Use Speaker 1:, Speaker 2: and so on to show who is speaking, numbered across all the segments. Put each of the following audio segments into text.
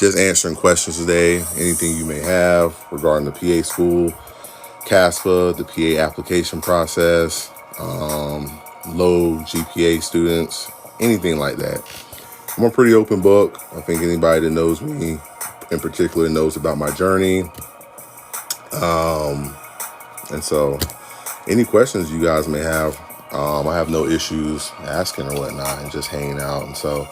Speaker 1: just answering questions today, anything you may have regarding the PA school, CASPA, the PA application process, low GPA students, anything like that. I'm a pretty open book. I think anybody that knows me in particular knows about my journey. And so any questions you guys may have, I have no issues asking or whatnot and just hanging out. And so,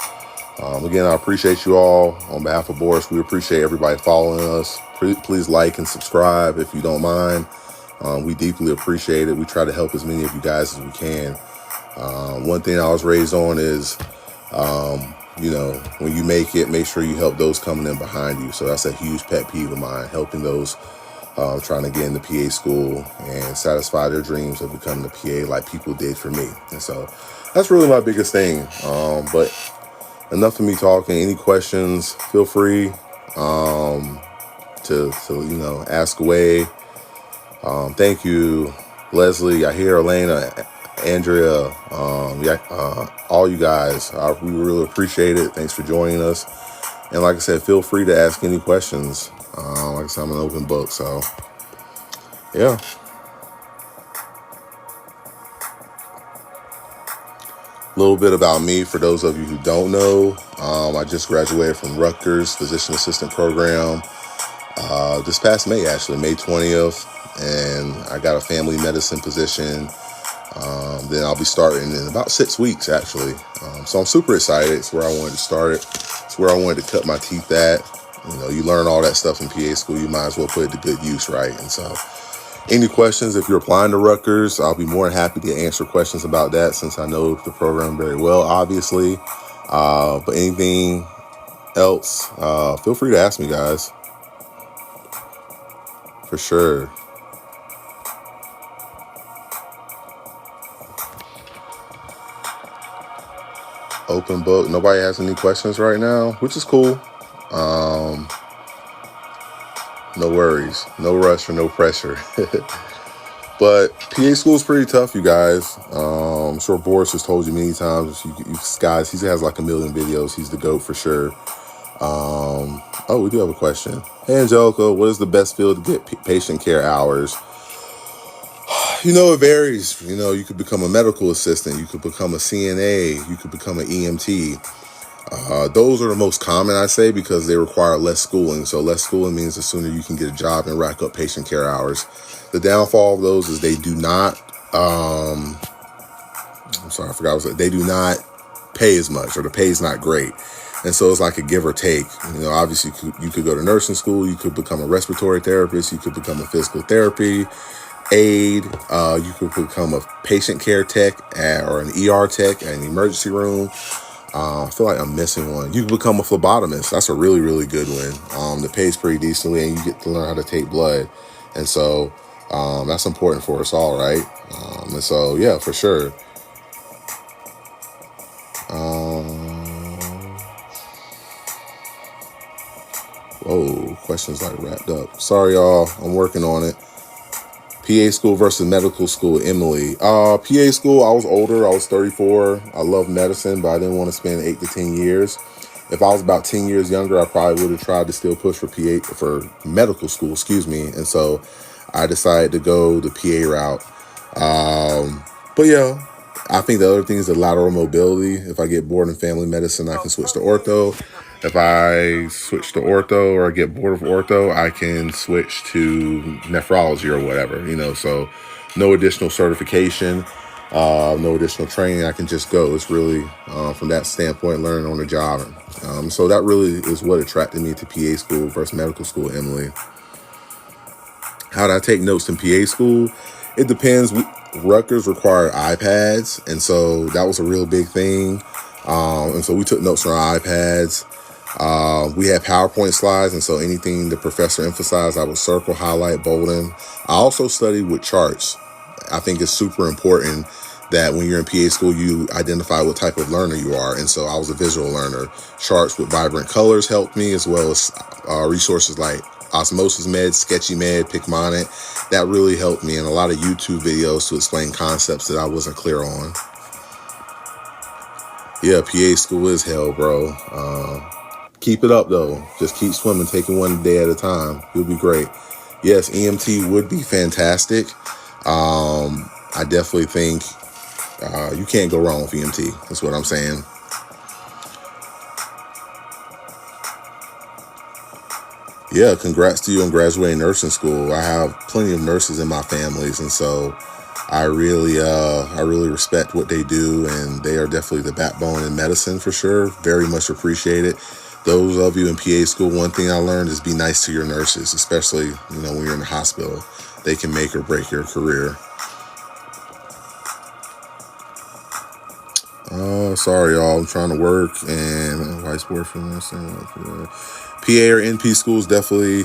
Speaker 1: again, I appreciate you all. On behalf of Boris, we appreciate everybody following us. Please like and subscribe if you don't mind. We deeply appreciate it. We try to help as many of you guys as we can. One thing I was raised on is, when you make it, make sure you help those coming in behind you. So that's a huge pet peeve of mine, helping those trying to get into PA school and satisfy their dreams of becoming a PA like people did for me. And so that's really my biggest thing. But enough of me talking. Any questions, feel free to ask away. Thank you, Leslie, I hear Elena, Andrea, all you guys. We really appreciate it. Thanks for joining us. And like I said, feel free to ask any questions. Like I said, I'm an open book. So, yeah. A little bit about me for those of you who don't know. I just graduated from Rutgers Physician Assistant Program this past May, actually, May 20th. And I got a family medicine position. Then I'll be starting in about 6 weeks, actually. So I'm super excited. It's where I wanted to start it. It's where I wanted to cut my teeth at. You learn all that stuff in PA school. You might as well put it to good use, right? And so any questions, if you're applying to Rutgers, I'll be more than happy to answer questions about that since I know the program very well, obviously. But anything else, feel free to ask me, guys. For sure. Open book. Nobody has any questions right now, which is cool. No worries, no rush or no pressure. But PA school is pretty tough, you guys. I'm sure Boris has told you many times. You guys, he has like a million videos. He's the GOAT for sure. We do have a question. Hey, Angelica, what is the best field to get patient care hours? It varies. You could become a medical assistant. You could become a CNA. You could become an EMT. Those are the most common, I say, because they require less schooling. So less schooling means the sooner you can get a job and rack up patient care hours. The downfall of those is they do not, they do not pay as much, or the pay is not great. And so it's like a give or take. Obviously you could go to nursing school. You could become a respiratory therapist. You could become a physical therapy aide. You could become a patient care tech or an ER tech at an emergency room. I feel like I'm missing one. You can become a phlebotomist. That's a really, really good one. The pay's pretty decently, and you get to learn how to take blood. And so that's important for us all, right? And so, yeah, for sure. Whoa, questions like wrapped up. Sorry, y'all. I'm working on it. PA school versus medical school, Emily. PA school, I was older. I was 34. I love medicine, but I didn't want to spend 8 to 10 years. If I was about 10 years younger, I probably would have tried to still push for medical school, And so I decided to go the PA route. But yeah, I think the other thing is the lateral mobility. If I get bored in family medicine, I can switch to ortho. If I switch to ortho or get bored of ortho, I can switch to nephrology or whatever, so no additional certification, no additional training. I can just go. It's really, from that standpoint, learning on the job. So that really is what attracted me to PA school versus medical school, Emily. How did I take notes in PA school? It depends. Rutgers required iPads, and so that was a real big thing. And so we took notes on our iPads. We had PowerPoint slides, and so anything the professor emphasized, I would circle, highlight, bold in. I also studied with charts. I think it's super important that when you're in PA school, you identify what type of learner you are. And so I was a visual learner. Charts with vibrant colors helped me, as well as resources like Osmosis Med, Sketchy Med, Picmonic. That really helped me, and a lot of YouTube videos to explain concepts that I wasn't clear on. Yeah, PA school is hell, bro. Keep it up though. Just keep swimming, taking one day at a time. You'll be great. Yes, EMT would be fantastic. I definitely think you can't go wrong with EMT. That's what I'm saying. Yeah, congrats to you on graduating nursing school. I have plenty of nurses in my families, and so I really respect what they do, and they are definitely the backbone in medicine for sure. Very much appreciate it. Those of you in PA school, one thing I learned is be nice to your nurses, especially when you're in the hospital. They can make or break your career. Sorry, y'all. I'm trying to work and vice boyfriend. PA or NP school is definitely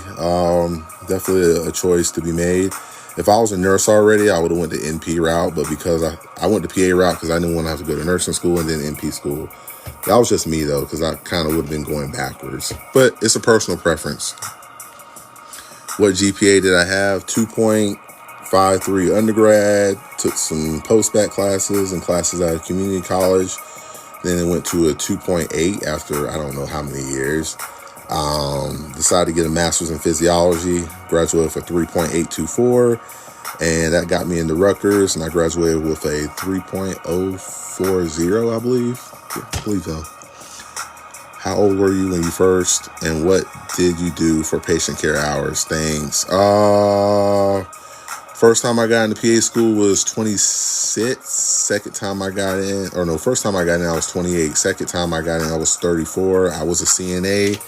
Speaker 1: a choice to be made. If I was a nurse already, I would have went the NP route, but because I went the PA route because I didn't want to have to go to nursing school and then NP school. That was just me though, because I kind of would have been going backwards. But it's a personal preference. What GPA did I have? 2.53 undergrad. Took some post-bac classes and classes out of community college. Then it went to a 2.8 after I don't know how many years. Decided to get a master's in physiology. Graduated for 3.824. And that got me into Rutgers, and I graduated with a 3.040, I believe. Yeah, I believe so. How old were you when you first, and what did you do for patient care hours? Thanks. First time I got into PA school was 26. Second time I got in, first time I got in, I was 28. Second time I got in, I was 34. I was a CNA.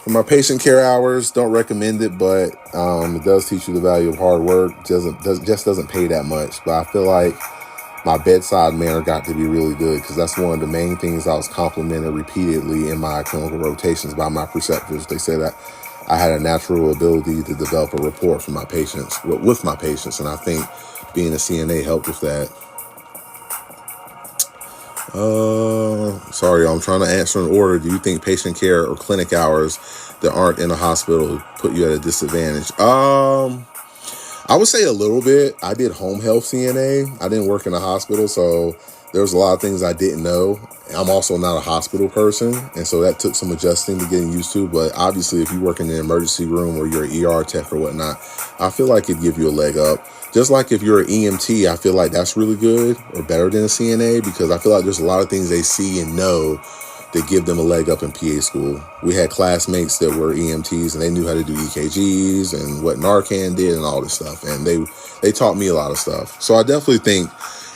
Speaker 1: For my patient care hours, don't recommend it, but it does teach you the value of hard work. Just doesn't pay that much. But I feel like my bedside manner got to be really good because that's one of the main things I was complimented repeatedly in my clinical rotations by my preceptors. They say that I had a natural ability to develop a rapport with my patients, and I think being a CNA helped with that. Sorry, I'm trying to answer in order. Do you think patient care or clinic hours that aren't in a hospital put you at a disadvantage? I would say a little bit. I did home health CNA. I didn't work in a hospital, so there was a lot of things I didn't know. I'm also not a hospital person, and so that took some adjusting to getting used to. But obviously, if you work in the emergency room or you're an ER tech or whatnot, I feel like it'd give you a leg up. Just like if you're an EMT, I feel like that's really good or better than a CNA because I feel like there's a lot of things they see and know that give them a leg up in PA school. We had classmates that were EMTs and they knew how to do EKGs and what Narcan did and all this stuff. And they taught me a lot of stuff. So I definitely think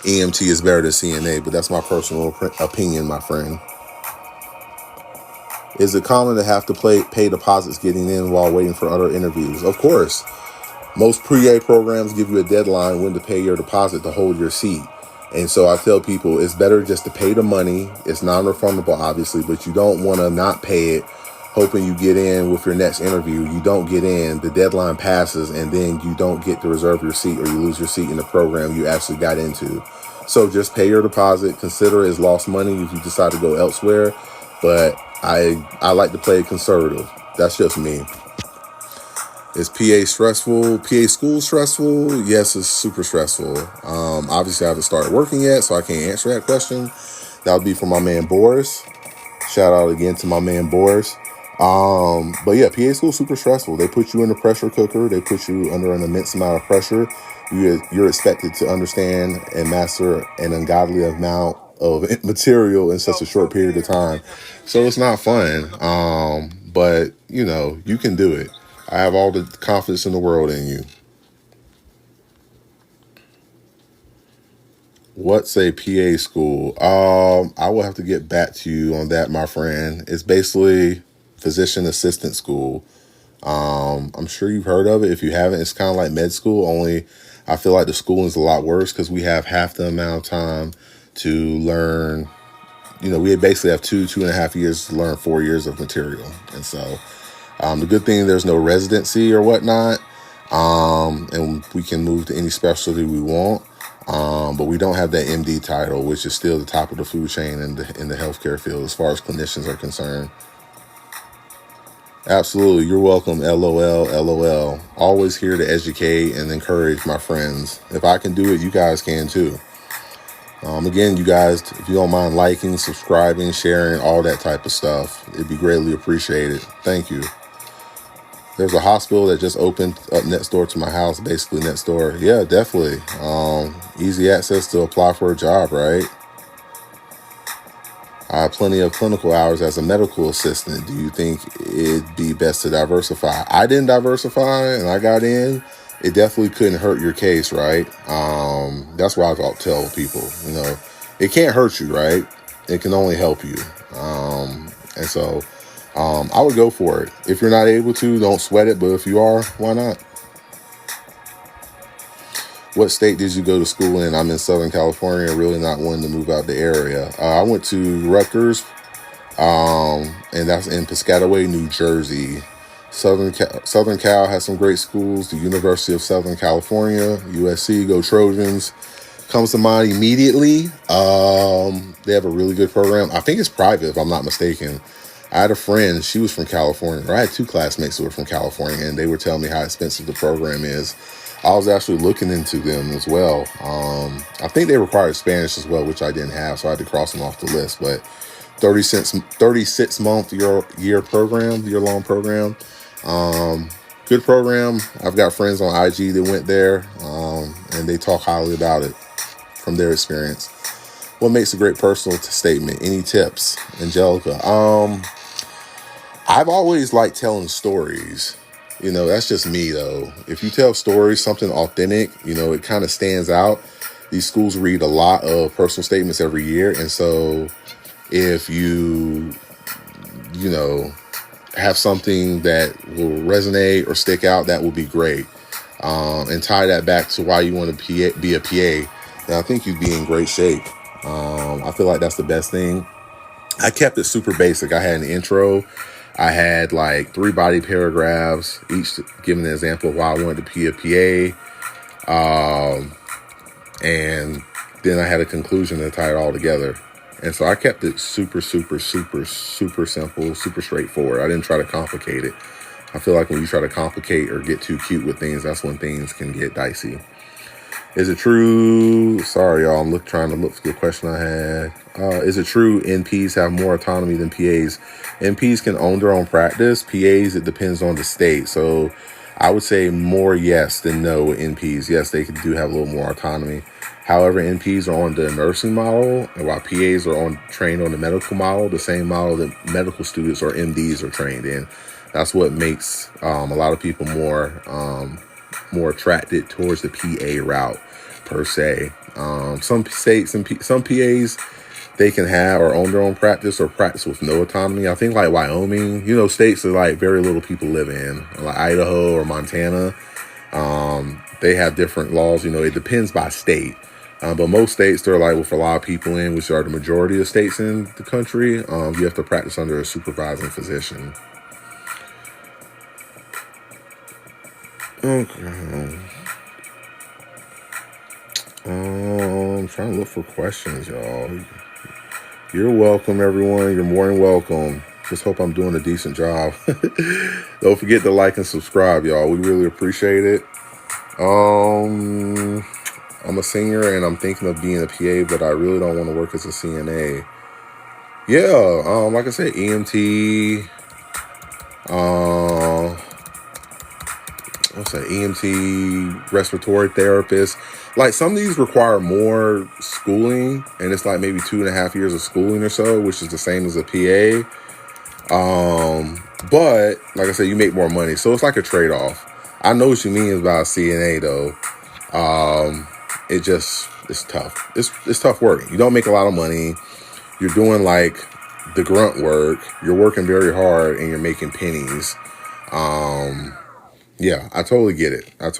Speaker 1: EMT is better than CNA, but that's my personal opinion, my friend. Is it common to have to pay deposits getting in while waiting for other interviews? Of course. Most pre-A programs give you a deadline when to pay your deposit to hold your seat. And so I tell people it's better just to pay the money. It's non-refundable, obviously, but you don't want to not pay it, hoping you get in with your next interview. You don't get in, the deadline passes, and then you don't get to reserve your seat or you lose your seat in the program you actually got into. So just pay your deposit. Consider it as lost money if you decide to go elsewhere. But I like to play it conservative. That's just me. Is PA stressful? PA school stressful? Yes, it's super stressful. Obviously, I haven't started working yet, so I can't answer that question. That would be for my man Boris. Shout out again to my man Boris. But yeah, PA school is super stressful. They put you in a pressure cooker. They put you under an immense amount of pressure. You're expected to understand and master an ungodly amount of material in such a short period of time. So it's not fun. But you can do it. I have all the confidence in the world in you. What's a PA school? I will have to get back to you on that, my friend. It's basically physician assistant school. I'm sure you've heard of it. If you haven't, it's kind of like med school, only I feel like the schooling is a lot worse because we have half the amount of time to learn. We basically have 2.5 years to learn 4 years of material. And so the good thing, there's no residency or whatnot. And we can move to any specialty we want. But we don't have that MD title, which is still the top of the food chain in the healthcare field as far as clinicians are concerned. Absolutely. You're welcome. LOL, LOL. Always here to educate and encourage my friends. If I can do it, you guys can too. Again, you guys, if you don't mind liking, subscribing, sharing, all that type of stuff, it'd be greatly appreciated. Thank you. There's a hospital that just opened up next door to my house, basically next door. Yeah, definitely. Easy access to apply for a job, right? I have plenty of clinical hours as a medical assistant. Do you think it'd be best to diversify? I didn't diversify and I got in. It definitely couldn't hurt your case, right? That's why I tell people, it can't hurt you, right? It can only help you. And so I would go for it. If you're not able to, don't sweat it. But if you are, why not? What state did you go to school in? I'm in Southern California, really not wanting to move out the area. I went to Rutgers, and that's in Piscataway, New Jersey. Southern Cal has some great schools. The University of Southern California, USC, go Trojans, comes to mind immediately. They have a really good program. I think it's private, if I'm not mistaken. I had a friend, she was from California, or I had two classmates who were from California, and they were telling me how expensive the program is. I was actually looking into them as well. I think they required Spanish as well, which I didn't have, so I had to cross them off the list. But 36-month year-long program. Good program. I've got friends on IG that went there, and they talk highly about it from their experience. What makes a great personal statement? Any tips? Angelica. I've always liked telling stories. That's just me though. If you tell stories, something authentic, it kind of stands out. These schools read a lot of personal statements every year. And so if you have something that will resonate or stick out, that will be great. And tie that back to why you want to be a PA, then I think you'd be in great shape. I feel like that's the best thing. I kept it super basic. I had an intro. I had like 3 body paragraphs, each giving an example of why I wanted to be a PA. And then I had a conclusion to tie it all together. And so I kept it super, super, super, super simple, super straightforward. I didn't try to complicate it. I feel like when you try to complicate or get too cute with things, that's when things can get dicey. Is it true? Sorry, y'all. I'm trying to look for the question I had. Is it true NPs have more autonomy than PAs? NPs can own their own practice. PAs, it depends on the state. So I would say more yes than no with NPs. Yes, they do have a little more autonomy. However, NPs are on the nursing model, and while PAs are trained on the medical model, the same model that medical students or MDs are trained in. That's what makes a lot of people more attracted towards the PA route per se. Some states and some PAs, they can have or own their own practice or practice with no autonomy. I think like Wyoming, states that like very little people live in, like Idaho or Montana. They have different laws. It depends by state. But most states, they're like with a lot of people in, which are the majority of states in the country, you have to practice under a supervising physician. Okay. I'm trying to look for questions, y'all. You're welcome, everyone. You're more than welcome. Just hope I'm doing a decent job. Don't forget to like and subscribe, y'all. We really appreciate it. I'm a senior and I'm thinking of being a PA, but I really don't want to work as a CNA. Yeah, like I said, EMT. EMT, respiratory therapist. Like some of these require more schooling, and it's like maybe 2.5 years of schooling or so, which is the same as a PA. But like I said, you make more money, so it's like a trade-off. I know what you mean about CNA though. It's tough. It's tough work. You don't make a lot of money. You're doing like the grunt work. You're working very hard, and you're making pennies. Yeah, I totally get it. I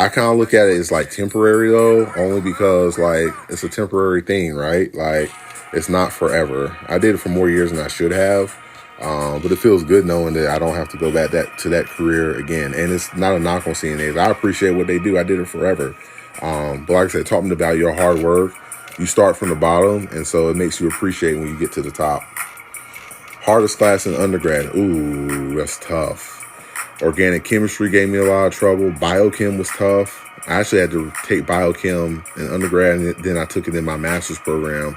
Speaker 1: kind of look at it as like temporary though, only because like it's a temporary thing, right? Like it's not forever. I did it for more years than I should have. But it feels good knowing that I don't have to go back to that career again. And it's not a knock on CNAs. I appreciate what they do. I did it forever. But like I said, taught me about your hard work. You start from the bottom, and so it makes you appreciate when you get to the top. Hardest class in undergrad. Ooh, that's tough. Organic chemistry gave me a lot of trouble. Biochem was tough. I actually had to take biochem in undergrad, and then I took it in my master's program.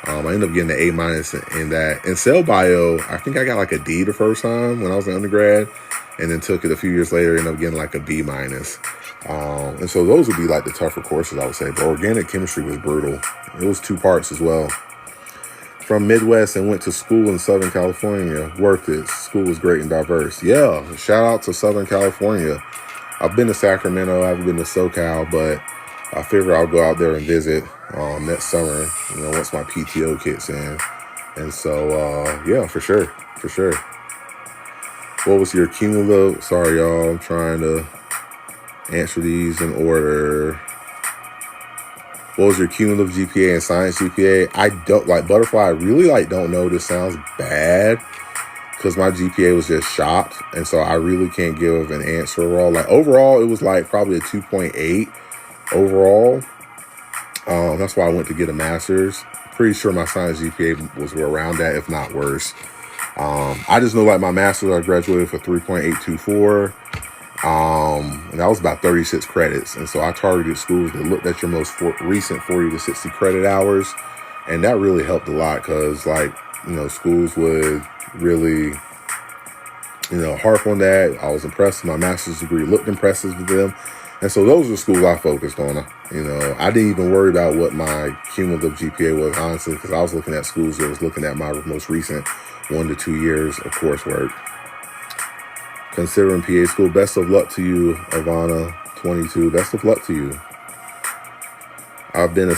Speaker 1: I ended up getting an A minus in that. In cell bio, I think I got like a D the first time when I was in undergrad, and then took it a few years later, ended up getting like a B minus. And so those would be like the tougher courses, I would say. But organic chemistry was brutal. It was 2 parts as well. From Midwest and went to school in Southern California. Worth it. School was great and diverse. Yeah, shout out to Southern California. I've been to Sacramento. I haven't been to SoCal, but I figure I'll go out there and visit next summer, once my PTO kicks in. And so, yeah, for sure. What was your cumulative? Sorry, y'all. I'm trying to answer these in order. What was your cumulative GPA and science GPA? I don't like Butterfly. I really don't know. This sounds bad because my GPA was just shocked. And so I really can't give an answer overall. Overall, it was probably a 2.8 overall. That's why I went to get a master's. Pretty sure my science GPA was around that, if not worse. I just know my master's, I graduated for 3.824. And that was about 36 credits. And so I targeted schools that looked at your most recent 40 to 60 credit hours. And that really helped a lot because schools would really, harp on that. I was impressed. My master's degree looked impressive with them. And so those are the schools I focused on. I didn't even worry about what my cumulative GPA was, honestly, because I was looking at schools that was looking at my most recent 1 to 2 years of coursework. Considering PA school, best of luck to you, Ivana, 22. Best of luck to you. I've been a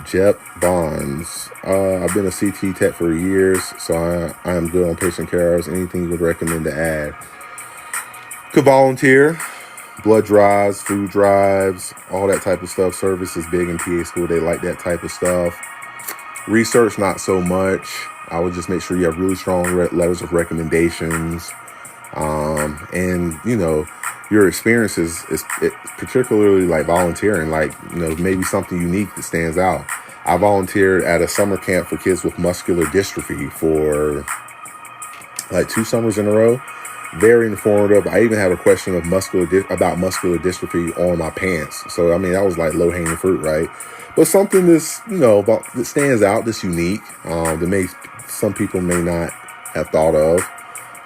Speaker 1: Jep Bonds. I've been a CT tech for years, so I am good on patient care hours. Anything you would recommend to add? Could volunteer, blood drives, food drives, all that type of stuff. Service is big in PA school. They like that type of stuff. Research, not so much. I would just make sure you have really strong letters of recommendations. And your experiences is particularly volunteering, maybe something unique that stands out. I volunteered at a summer camp for kids with muscular dystrophy for 2 summers in a row. Very informative. I even had a question of about muscular dystrophy on my PANCE. So that was low hanging fruit, right? But something that's that stands out, that's unique, that some people may not have thought of.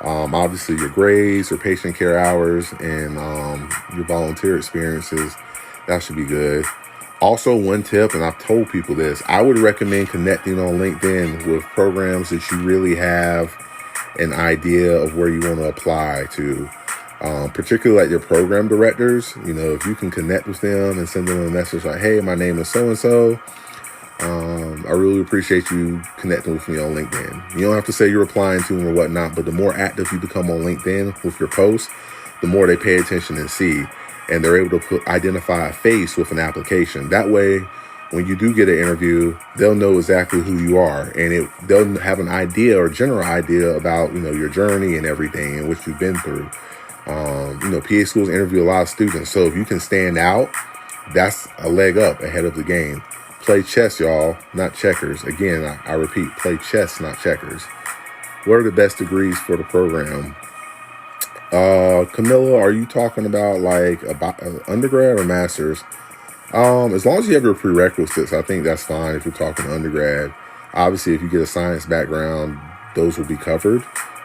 Speaker 1: Obviously your grades, your patient care hours, and your volunteer experiences, that should be good. Also, one tip, and I've told people this, I would recommend connecting on LinkedIn with programs that you really have an idea of where you want to apply to, particularly your program directors. If you can connect with them and send them a message hey, my name is so-and-so. I really appreciate you connecting with me on LinkedIn. You don't have to say you're applying to them or whatnot, but the more active you become on LinkedIn with your posts, the more they pay attention and see, and they're able to identify a face with an application. That way, when you do get an interview, they'll know exactly who you are, and they'll have an idea or general idea about, your journey and everything and what you've been through. PA schools interview a lot of students, so if you can stand out, that's a leg up ahead of the game. Play chess, y'all, not checkers. Again, I repeat, play chess, not checkers. What are the best degrees for the program? Camilla, are you talking about undergrad or master's? As long as you have your prerequisites, I think that's fine if you're talking undergrad. Obviously, if you get a science background, those will be covered.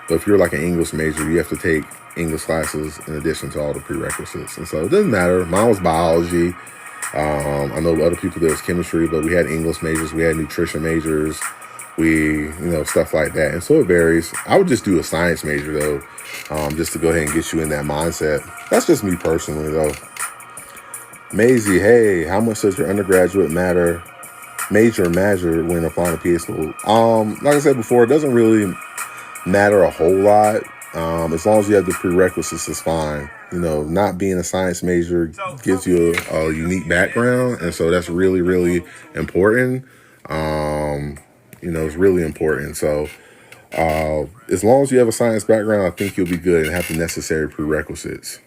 Speaker 1: But if you're an English major, you have to take English classes in addition to all the prerequisites. And so it doesn't matter. Mine was biology. I know other people, there was chemistry, but we had English majors, we had nutrition majors, stuff like that. And so it varies. I would just do a science major though, just to go ahead and get you in that mindset. That's just me personally though. Maisie, hey, how much does your undergraduate major when applying to PA school? Like I said before, it doesn't really matter a whole lot. As long as you have the prerequisites, it's fine. Not being a science major gives you a unique background. And so that's really, really important. It's really important. So as long as you have a science background, I think you'll be good and have the necessary prerequisites.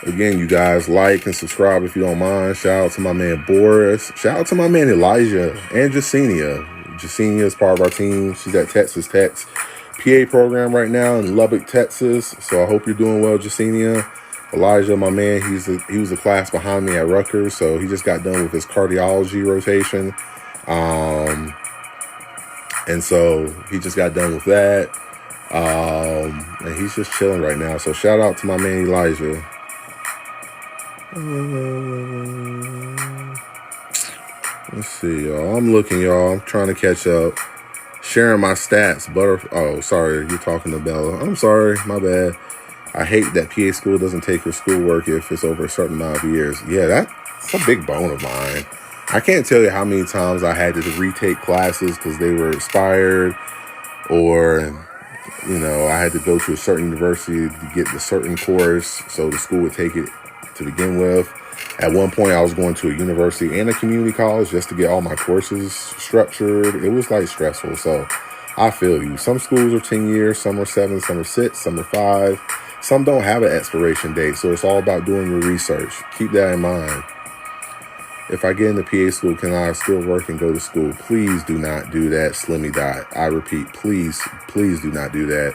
Speaker 1: Again, you guys, like and subscribe if you don't mind. Shout out to my man Boris. Shout out to my man Elijah and Jasenia. Jasenia is part of our team. She's at Texas Tech PA program right now in Lubbock, Texas. So I hope you're doing well, Jasenia. Elijah, my man, he was a class behind me at Rutgers, so he just got done with his cardiology rotation. And so he just got done with that. And he's just chilling right now. So shout out to my man Elijah. Let's see, y'all. I'm looking, y'all. I'm trying to catch up. Sharing my stats. Oh, sorry. You're talking to Bella. I'm sorry. My bad. I hate that PA school doesn't take your schoolwork if it's over a certain amount of years. Yeah, that's a big bone of mine. I can't tell you how many times I had to retake classes because they were expired, or I had to go to a certain university to get the certain course so the school would take it to begin with. At one point, I was going to a university and a community college just to get all my courses structured. It was stressful. So I feel you. Some schools are 10 years, some are 7, some are 6, some are 5. Some don't have an expiration date. So it's all about doing your research. Keep that in mind. If I get into PA school, can I still work and go to school? Please do not do that, Slimmy Dot. I repeat, please do not do that.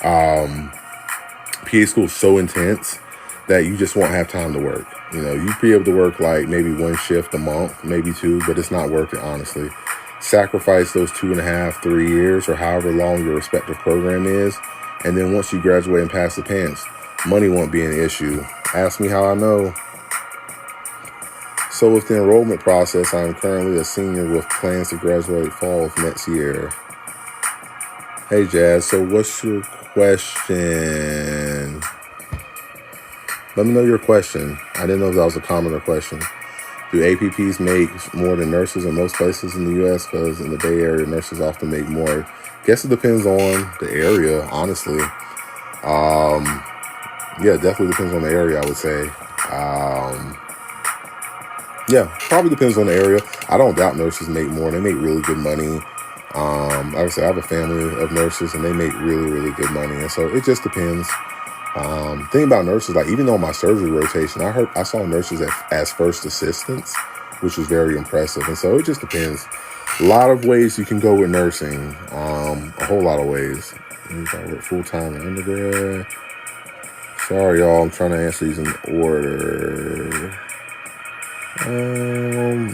Speaker 1: PA school is so intense that you just won't have time to work. You'd be able to work maybe one shift a month, maybe 2, but it's not worth it, honestly. Sacrifice those 2.5, 3 years, or however long your respective program is. And then once you graduate and pass the PANCE, money won't be an issue. Ask me how I know. So with the enrollment process, I am currently a senior with plans to graduate fall of next year. Hey, Jazz, so what's your question? Let me know your question. I didn't know if that was a comment or question. Do APPs make more than nurses in most places in the U.S.? Because in the Bay Area, nurses often make more. Guess it depends on the area, honestly. Yeah, definitely depends on the area, I would say. Yeah, probably depends on the area. I don't doubt nurses make more. They make really good money. Like I said, I have a family of nurses, and they make really, really good money. And so it just depends. Thing about nurses, even on my surgery rotation, I saw nurses as first assistants, which was very impressive. And so it just depends. A lot of ways you can go with nursing. A whole lot of ways. I work full-time in undergrad. Sorry, y'all. I'm trying to answer these in order. No.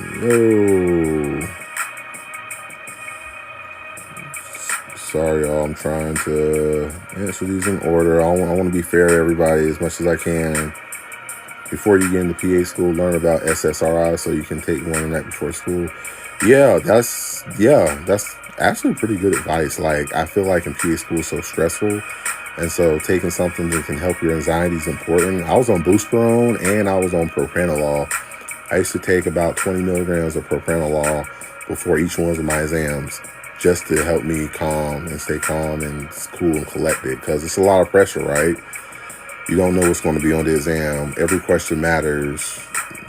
Speaker 1: Sorry, y'all. I'm trying to answer these in order. I want to be fair to everybody as much as I can. Before you get into PA school, learn about SSRI so you can take one the night before school. Yeah, that's actually pretty good advice. I feel like in PA school is so stressful. And so taking something that can help your anxiety is important. I was on Boosterone and I was on propranolol. I used to take about 20 milligrams of propranolol before each one of my exams, just to help me calm and stay calm and cool and collected, because it's a lot of pressure, right? You don't know what's going to be on the exam. Every question matters.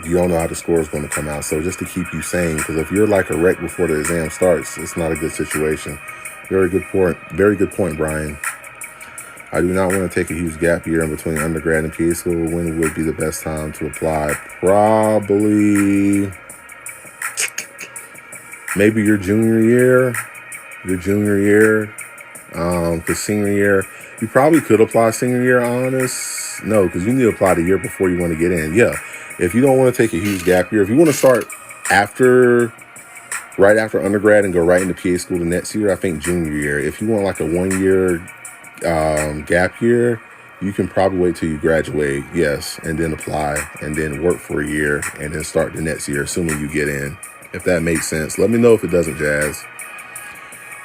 Speaker 1: You don't know how the score is going to come out. So just to keep you sane, because if you're like a wreck before the exam starts, it's not a good situation. Very good point. Very good point, Brian. I do not want to take a huge gap year in between undergrad and PA school. When would be the best time to apply? Probably maybe your junior year. Because senior year, you probably could apply senior year, honest. No, because you need to apply the year before you want to get in. Yeah, if you don't want to take a huge gap year, if you want to start right after undergrad and go right into PA school the next year, I think junior year. If you want a 1 year gap year, you can probably wait till you graduate, yes, and then apply and then work for a year and then start the next year, assuming you get in. If that makes sense. Let me know if it doesn't, Jazz.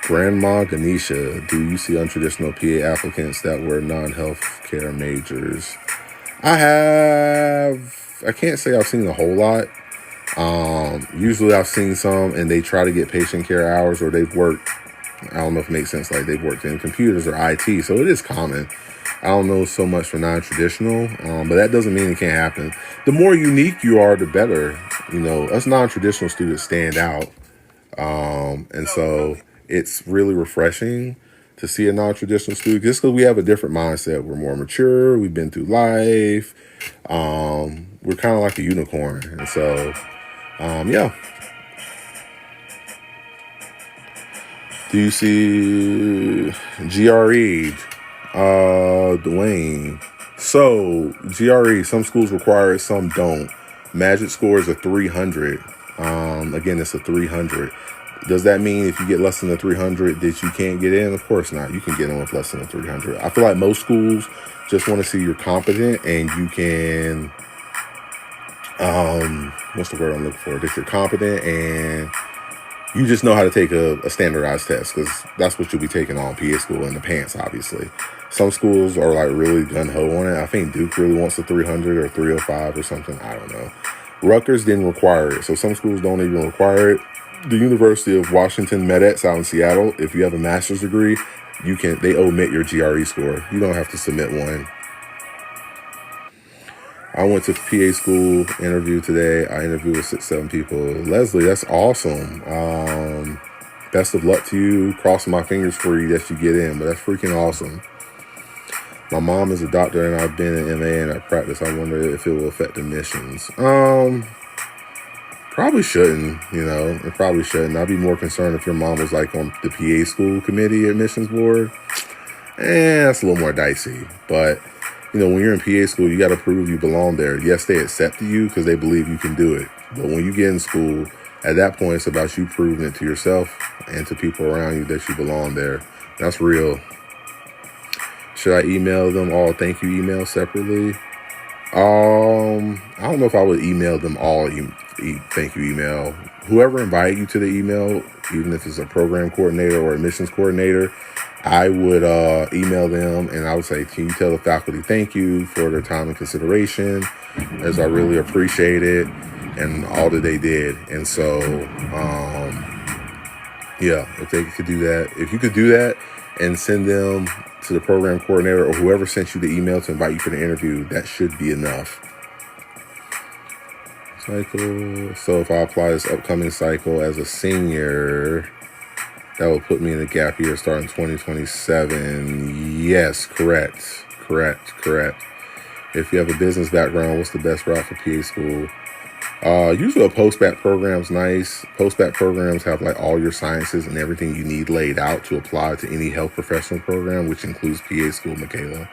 Speaker 1: Grandma Ganesha, do you see untraditional PA applicants that were non-healthcare majors? I can't say I've seen a whole lot. Usually I've seen some and they try to get patient care hours, or they've worked, I don't know if it makes sense, they've worked in computers or IT. So it is common. I don't know so much for non-traditional, but that doesn't mean it can't happen. The more unique you are, the better. Us non-traditional students stand out. And so it's really refreshing to see a non-traditional student, just because we have a different mindset. We're more mature. We've been through life. We're kind of like a unicorn. And so, yeah. Do you see GRE? Dwayne. So GRE, some schools require it, some don't. Magic score is a 300. Again, it's a 300. Does that mean if you get less than a 300 that you can't get in? Of course not. You can get in with less than a 300. I feel like most schools just want to see you're competent and you can, what's the word I'm looking for? That you're competent and you just know how to take a standardized test, because that's what you'll be taking on PA school and the PANCE, obviously. Some schools are like really gun-ho on it. I think Duke really wants a 300 or 305 or something. I don't know. Rutgers didn't require it, so some schools don't even require it. The University of Washington MEDEX out in Seattle, if you have a master's degree, they omit your GRE score. You don't have to submit one. I went to PA school interview today. I interviewed with 6-7 people. Leslie, that's awesome. Best of luck to you. Crossing my fingers for you that you get in, but that's freaking awesome. My mom is a doctor and I've been in MA and I practice. I wonder if it will affect admissions. Probably shouldn't, it probably shouldn't. I'd be more concerned if your mom was like on the PA school committee admissions board. That's a little more dicey, but when you're in PA school, you got to prove you belong there. Yes, they accept you because they believe you can do it. But when you get in school, at that point, it's about you proving it to yourself and to people around you that you belong there. That's real. Should I email them all thank you emails separately? I don't know if I would email them all thank you email. Whoever invited you to the email, even if it's a program coordinator or admissions coordinator, I would email them and I would say, can you tell the faculty thank you for their time and consideration, as I really appreciate it and all that they did. And so, if they could do that, if you could do that and send them to the program coordinator or whoever sent you the email to invite you for the interview, that should be enough. Cycle. So if I apply this upcoming cycle as a senior, that will put me in a gap year starting 2027. Yes, correct. If you have a business background, what's the best route for PA school? Usually a post-bac program's nice. Post-bac programs have like all your sciences and everything you need laid out to apply to any health professional program, which includes PA school, Michaela.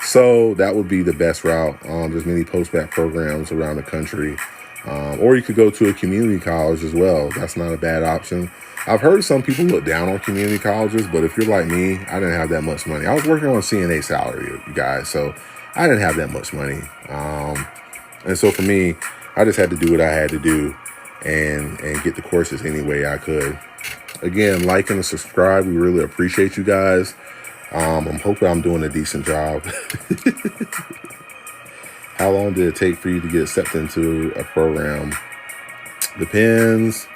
Speaker 1: So that would be the best route. There's many post-bac programs around the country. Or you could go to a community college as well. That's not a bad option. I've heard some people look down on community colleges, but if you're like me, I didn't have that much money. I was working on a CNA salary, you guys, so I didn't have that much money. And so for me, I just had to do what I had to do and get the courses any way I could. Again, like and subscribe. We really appreciate you guys. I'm hoping I'm doing a decent job. How long did it take for you to get accepted into a program? Depends.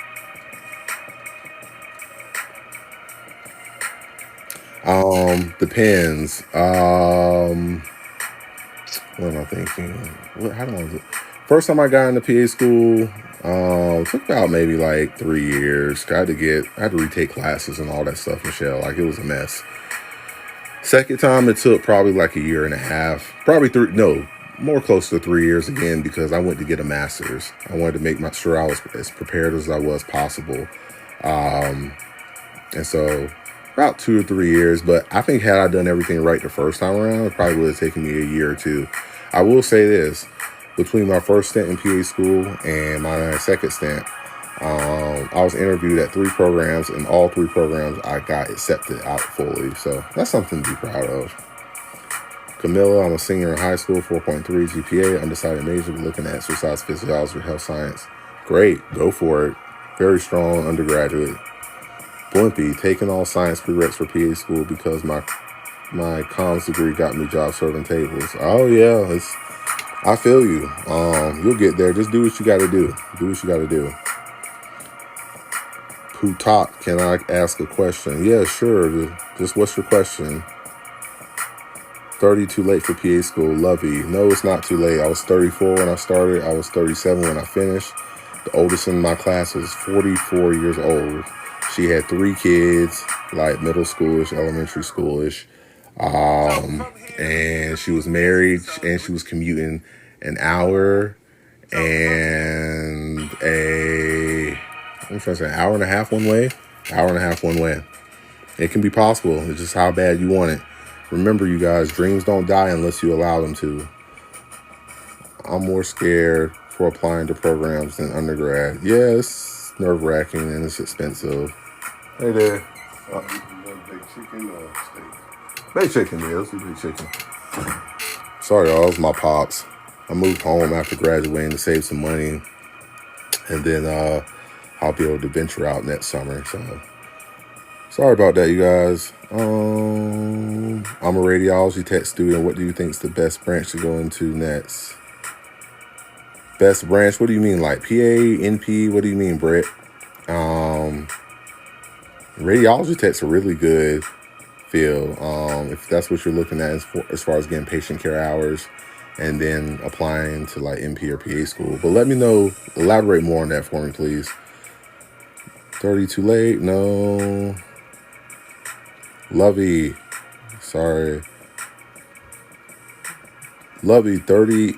Speaker 1: Depends. What am I thinking? How long is it? First time I got into PA school, took about maybe like 3 years. I had to retake classes and all that stuff, Michelle. Like, it was a mess. Second time, it took probably like a year and a half. More close to 3 years again, because I went to get a master's. I wanted to make sure I was as prepared as I was possible. And so about 2 or 3 years, but I think had I done everything right the first time around, it probably would have taken me a year or two. I will say this, between my first stint in PA school and my second stint, I was interviewed at 3 programs, and all 3 programs I got accepted out fully. So that's something to be proud of. Camilla, I'm a senior in high school, 4.3 GPA, undecided major, looking at exercise physiology or health science. Great, go for it. Very strong undergraduate. Blimpy, taking all science prereqs for PA school because my comms degree got me job serving tables. Oh yeah, I feel you. You'll get there. Just do what you got to do. Do what you got to do. Putak, can I ask a question? Yeah, sure. Just what's your question? 30 too late for PA school. Lovey. No, it's not too late. I was 34 when I started. I was 37 when I finished. The oldest in my class was 44 years old. She had 3 kids, like middle schoolish, elementary schoolish. And she was married, and she was commuting an hour and an hour and a half one way. Hour and a half one way. It can be possible. It's just how bad you want it. Remember, you guys, dreams don't die unless you allow them to. I'm more scared for applying to programs than undergrad. Yeah, it's nerve-wracking and it's expensive. Hey there.
Speaker 2: You want baked chicken or steak?
Speaker 1: Baked chicken, yeah. Let's do baked chicken. Sorry, y'all. It was my pops. I moved home after graduating to save some money. And then I'll be able to venture out next summer. So sorry about that, you guys. I'm a radiology tech student. What do you think is the best branch to go into next? Best branch? What do you mean? Like PA, NP? What do you mean, Brett? Radiology tech's a really good field. If that's what you're looking at as far as getting patient care hours and then applying to like NP or PA school. But let me know, elaborate more on that for me, please. 30 too late? No. Lovey. Sorry. Lovey, 30.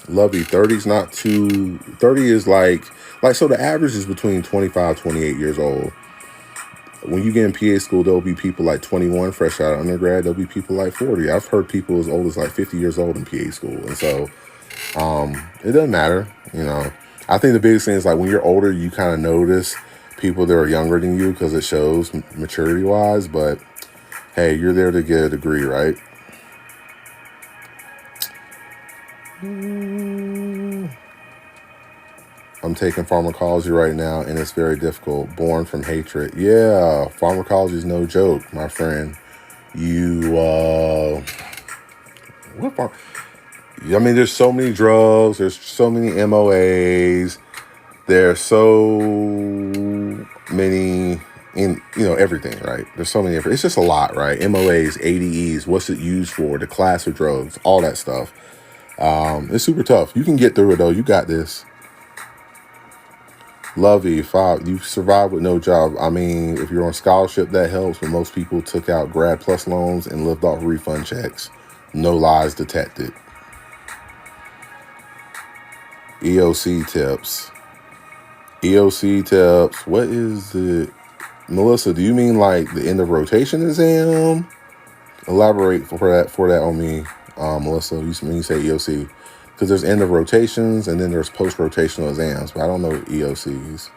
Speaker 1: Lovey, 30's not too... 30 is like, so the average is between 25, 28 years old. When you get in PA school, there'll be people like 21 fresh out of undergrad. There'll be people like 40. I've heard people as old as like 50 years old in PA school. And so it doesn't matter, you know. I think the biggest thing is like when you're older, you kind of notice people that are younger than you because it shows maturity-wise. But, hey, you're there to get a degree, right? I'm taking pharmacology right now, and it's very difficult. Born from hatred. Yeah, pharmacology is no joke, my friend. I mean, there's so many drugs. There's so many MOAs. There's so many everything, right? There's so many. It's just a lot, right? MOAs, ADEs, what's it used for? The class of drugs, all that stuff. It's super tough. You can get through it, though. You got this. Lovey, 5. You survived with no job. I mean, if you're on scholarship, that helps. But most people took out grad plus loans and lived off refund checks. No lies detected. EOC tips. EOC tips. What is it? Melissa, do you mean like the end of rotation exam? Elaborate for that on me, Melissa, when you say EOC. Because there's end of rotations and then there's post-rotational exams, but I don't know EOCs.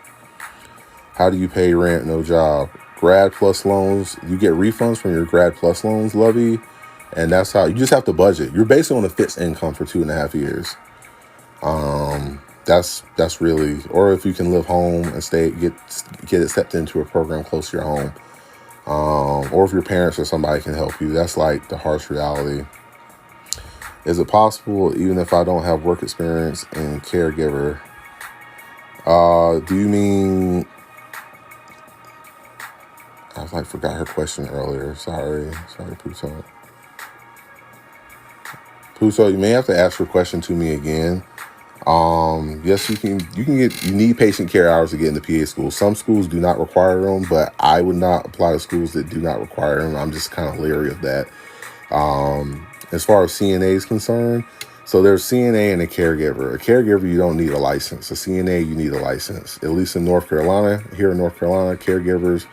Speaker 1: How do you pay rent? No job. Grad plus loans. You get refunds from your grad plus loans, Lovey. And that's how you just have to budget. You're basically on a fixed income for 2.5 years. That's really, or if you can live home and get accepted into a program close to your home. Or if your parents or somebody can help you. That's like the harsh reality. Is it possible, even if I don't have work experience in caregiver? Do you mean... I forgot her question earlier. Sorry, Puto. Puto, you may have to ask your question to me again. Yes, you need patient care hours to get into PA school. Some schools do not require them, but I would not apply to schools that do not require them. I'm just kind of leery of that. As far as CNA is concerned, so there's CNA and a caregiver. A caregiver, you don't need a license. A CNA, you need a license. At least in North Carolina, here in North Carolina, caregivers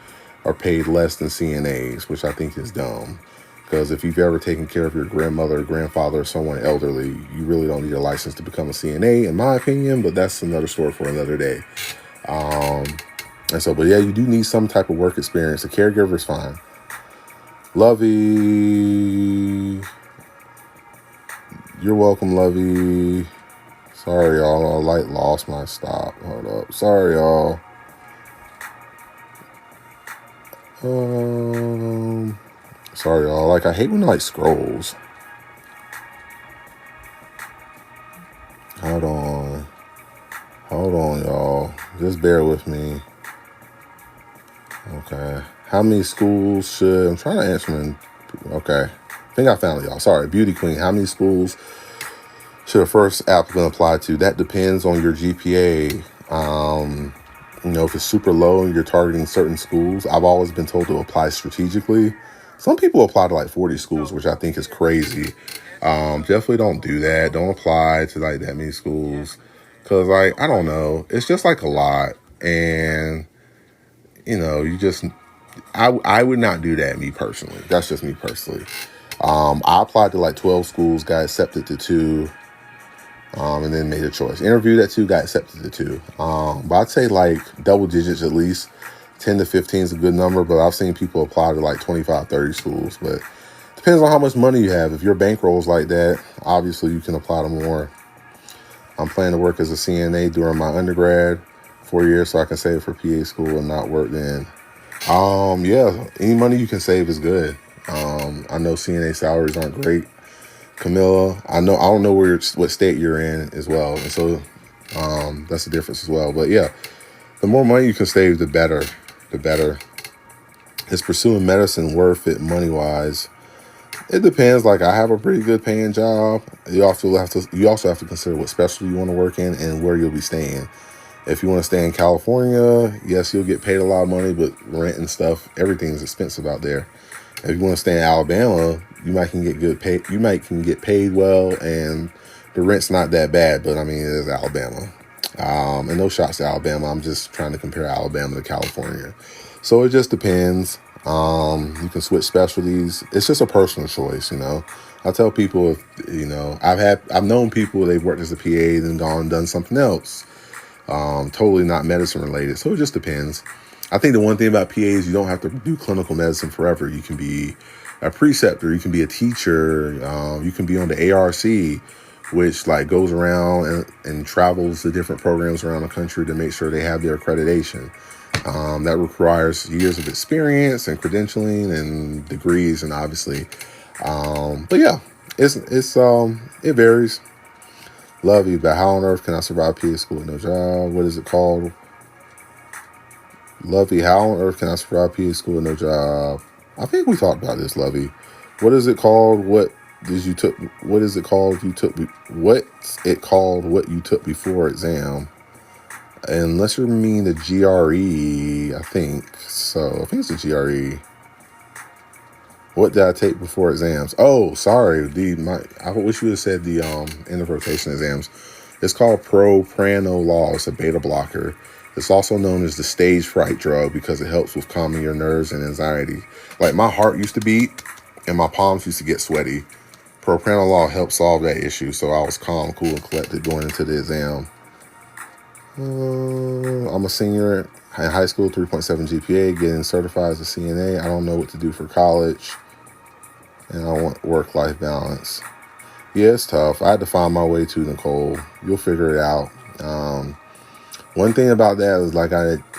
Speaker 1: are paid less than CNAs, which I think is dumb. Because if you've ever taken care of your grandmother, grandfather, or someone elderly, you really don't need a license to become a CNA, in my opinion, but that's another story for another day. But yeah, you do need some type of work experience. A caregiver is fine. Lovey. You're welcome, Lovey. Sorry, y'all. I lost my stop. Hold up. Sorry, y'all. Sorry, y'all. I hate when it scrolls. Hold on, y'all. Just bear with me. Okay. How many schools should... I'm trying to answer them. Okay. I think I found it, y'all. Sorry. Beauty Queen. How many schools should a first applicant apply to? That depends on your GPA. If it's super low and you're targeting certain schools, I've always been told to apply strategically. Some people apply to 40 schools, which I think is crazy. Definitely don't do that. Don't apply to that many schools. Because I don't know. It's just a lot. And, you just I would not do that, me personally. That's just me personally. I applied to like 12 schools, got accepted to 2, and then made a choice. Interviewed at 2, got accepted to 2. But I'd say like double digits at least. 10 to 15 is a good number, but I've seen people apply to like 25, 30 schools. But depends on how much money you have. If your bankroll's like that, obviously you can apply to more. I'm planning to work as a CNA during my undergrad, 4 years, so I can save for PA school and not work then. Yeah, any money you can save is good. I know CNA salaries aren't great. Camilla, I don't know what state you're in as well, and so that's the difference as well. But yeah, the more money you can save, the better. The better. Is pursuing medicine worth it money wise? It depends. Like I have a pretty good paying job. You also have to consider what specialty you want to work in and where you'll be staying. If you want to stay in California, yes, you'll get paid a lot of money, but rent and stuff, everything's expensive out there. If you want to stay in Alabama, you might can get good pay. You might can get paid well, and the rent's not that bad. But I mean, it is Alabama, and no shots to Alabama. I'm just trying to compare Alabama to California, so it just depends. You can switch specialties. It's just a personal choice, you know. I tell people, I've known people they've worked as a PA and gone and done something else. Totally not medicine related. So it just depends. I think the one thing about PAs, you don't have to do clinical medicine forever. You can be a preceptor, you can be a teacher, you can be on the ARC, which like goes around and travels to different programs around the country to make sure they have their accreditation. That requires years of experience and credentialing and degrees, and obviously, but yeah, it varies. Lovey, but how on earth can I survive PA school with no job? What is it called? Lovey, how on earth can I survive PA school with no job? I think we talked about this, Lovey. What is it called? What is it called? What's it called? What you took before exam? Unless you mean the GRE, I think so. I think it's the GRE. What did I take before exams? Oh, sorry. I wish you would have said the end of rotation exams. It's called propranolol. It's a beta blocker. It's also known as the stage fright drug because it helps with calming your nerves and anxiety. Like my heart used to beat and my palms used to get sweaty. Propranolol helped solve that issue, so I was calm, cool, and collected going into the exam. I'm a senior in high school, 3.7 GPA, getting certified as a CNA. I don't know what to do for college, and I want work-life balance. Yeah, it's tough. I had to find my way too, Nicole. You'll figure it out. One thing about that is like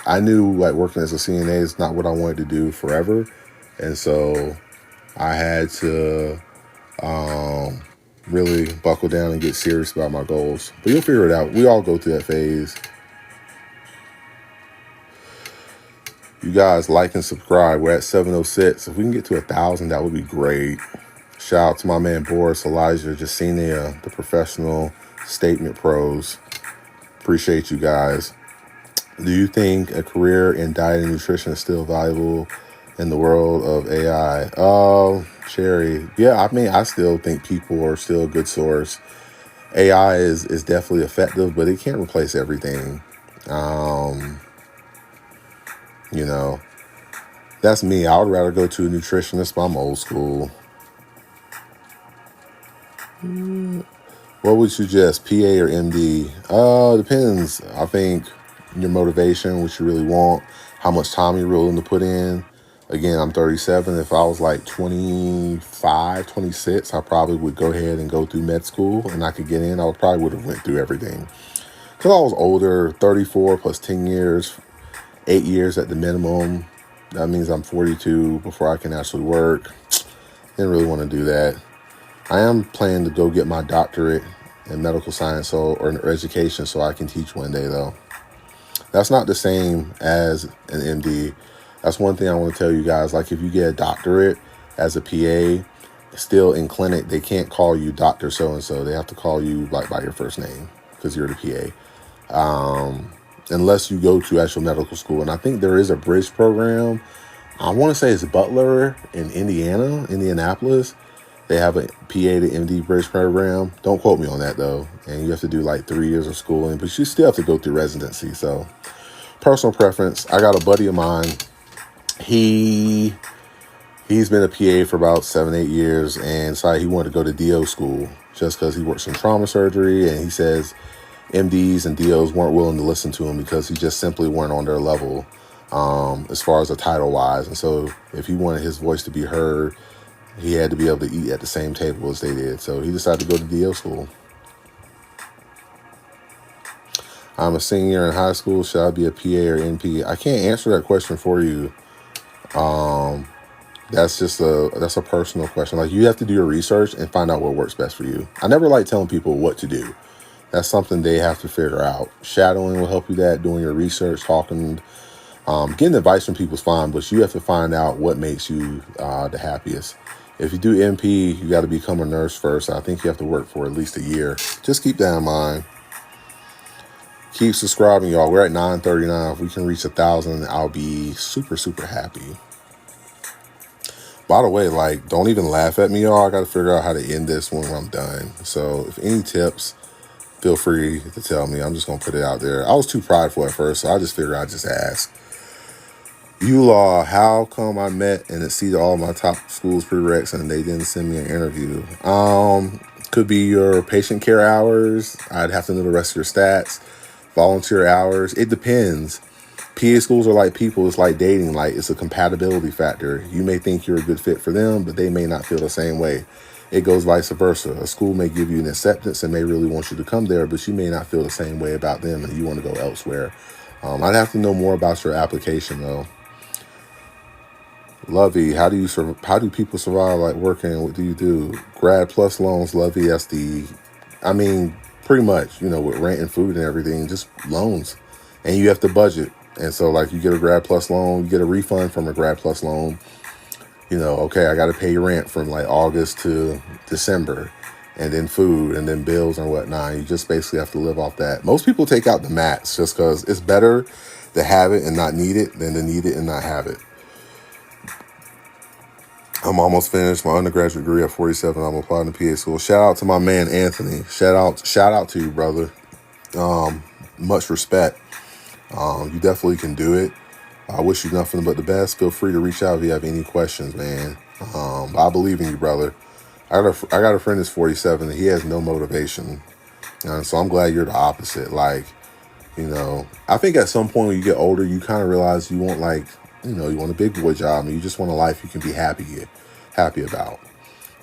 Speaker 1: I knew like working as a CNA is not what I wanted to do forever, and so I had to really buckle down and get serious about my goals. But you'll figure it out. We all go through that phase. You guys like and subscribe. We're at 706. If we can get to 1,000, that would be great. Shout out to my man Boris Elijah Jacinia, the professional statement pros. Appreciate you guys. Do you think a career in diet and nutrition is still valuable in the world of AI? Oh, Cherry. Yeah, I mean, I still think people are still a good source. AI is definitely effective, but it can't replace everything. That's me. I would rather go to a nutritionist, but I'm old school. What would you suggest, PA or MD? Depends. I think your motivation, what you really want, how much time you're willing to put in. Again, I'm 37. If I was like 25, 26, I probably would go ahead and go through med school and I could get in. I probably would have went through everything. Because I was older, 34 plus 10 years, 8 years at the minimum. That means I'm 42 before I can actually work. Didn't really want to do that. I am planning to go get my doctorate in medical science or in education so I can teach one day, though. That's not the same as an MD. That's one thing I want to tell you guys. Like, if you get a doctorate as a PA, still in clinic, they can't call you Dr. So-and-so. They have to call you like by your first name because you're the PA. Unless you go to actual medical school. And I think there is a bridge program. I want to say it's Butler in Indianapolis. They have a PA to MD bridge program. Don't quote me on that, though. And you have to do like 3 years of schooling, but you still have to go through residency. So personal preference. I got a buddy of mine. he he's been a PA for about 7-8 years and decided he wanted to go to DO school just because he works in trauma surgery, and he says MDs and DOs weren't willing to listen to him because he just simply weren't on their level as far as the title wise. And so if he wanted his voice to be heard, he had to be able to eat at the same table as they did. So he decided to go to DO school. I'm a senior in high school. Should I be a PA or NP? I can't answer that question for you. That's a personal question. Like, you have to do your research and find out what works best for you. I never like telling people what to do. That's something they have to figure out. Shadowing will help you that, doing your research, talking, getting advice from people is fine, but you have to find out what makes you the happiest. If you do NP, you got to become a nurse first. I think you have to work for at least a year. Just keep that in mind. Keep subscribing, y'all. We're at 939. If we can reach 1,000, I'll be super, super happy. By the way, like, don't even laugh at me, y'all. I got to figure out how to end this when I'm done. So if any tips, feel free to tell me. I'm just going to put it out there. I was too prideful at first, so I just figured I'd just ask. You law, how come I met and exceeded all my top schools prereqs and they didn't send me an interview? Could be your patient care hours. I'd have to know the rest of your stats. Volunteer hours. It depends. PA schools are like people. It's like dating. Like, it's a compatibility factor. You may think you're a good fit for them, but they may not feel the same way. It goes vice versa. A school may give you an acceptance and may really want you to come there, but you may not feel the same way about them and you want to go elsewhere. I'd have to know more about your application, though. Lovey, how do people survive, like, working? What do you do? Grad plus loans, Lovey. I mean, pretty much, with rent and food and everything, just loans. And you have to budget. And so, like, you get a grad plus loan, you get a refund from a grad plus loan. Okay, I got to pay rent from like August to December, and then food, and then bills and whatnot. You just basically have to live off that. Most people take out the mats just because it's better to have it and not need it than to need it and not have it. I'm almost finished my undergraduate degree at 47. I'm applying to PA school. Shout out to my man, Anthony. Shout out to you, brother. Much respect. You definitely can do it. I wish you nothing but the best. Feel free to reach out if you have any questions, man. I believe in you, brother. I got a friend that's 47 and he has no motivation. And so I'm glad you're the opposite. Like, I think at some point when you get older, you kind of realize you want, like, you want a big boy job and you just want a life you can be happy about.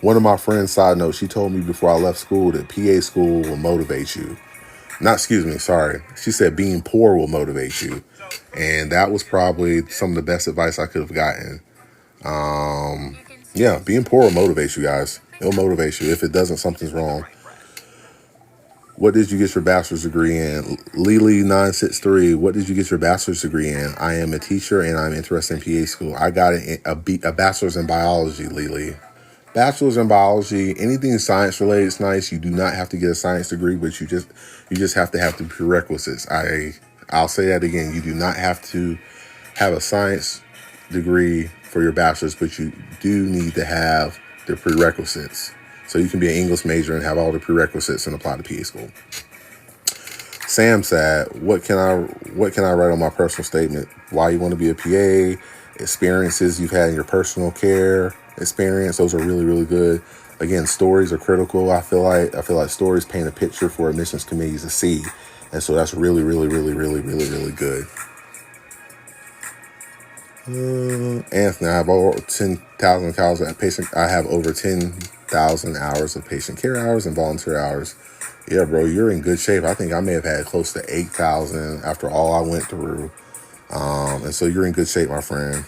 Speaker 1: One of my friends, side note, she told me before I left school that PA school will motivate you. She said being poor will motivate you. And that was probably some of the best advice I could have gotten. Being poor will motivate you guys. It'll motivate you. If it doesn't, something's wrong. What did you get your bachelor's degree in? Lily963, what did you get your bachelor's degree in? I am a teacher and I'm interested in PA school. I got a bachelor's in biology, Lily. Bachelor's in biology, anything science related is nice. You do not have to get a science degree, but you just have to have the prerequisites. I'll say that again. You do not have to have a science degree for your bachelor's, but you do need to have the prerequisites. So you can be an English major and have all the prerequisites and apply to PA school. Sam said, what can I write on my personal statement? Why you want to be a PA, experiences you've had in your personal care experience. Those are really, really good. Again, stories are critical. I feel like stories paint a picture for admissions committees to see. And so that's really, really, really, really, really, really good. Anthony, I have over 10,000 hours of patient. I have over 10,000 hours of patient care hours and volunteer hours. Yeah, bro, you're in good shape. I think I may have had close to 8,000 after all I went through. And so you're in good shape, my friend.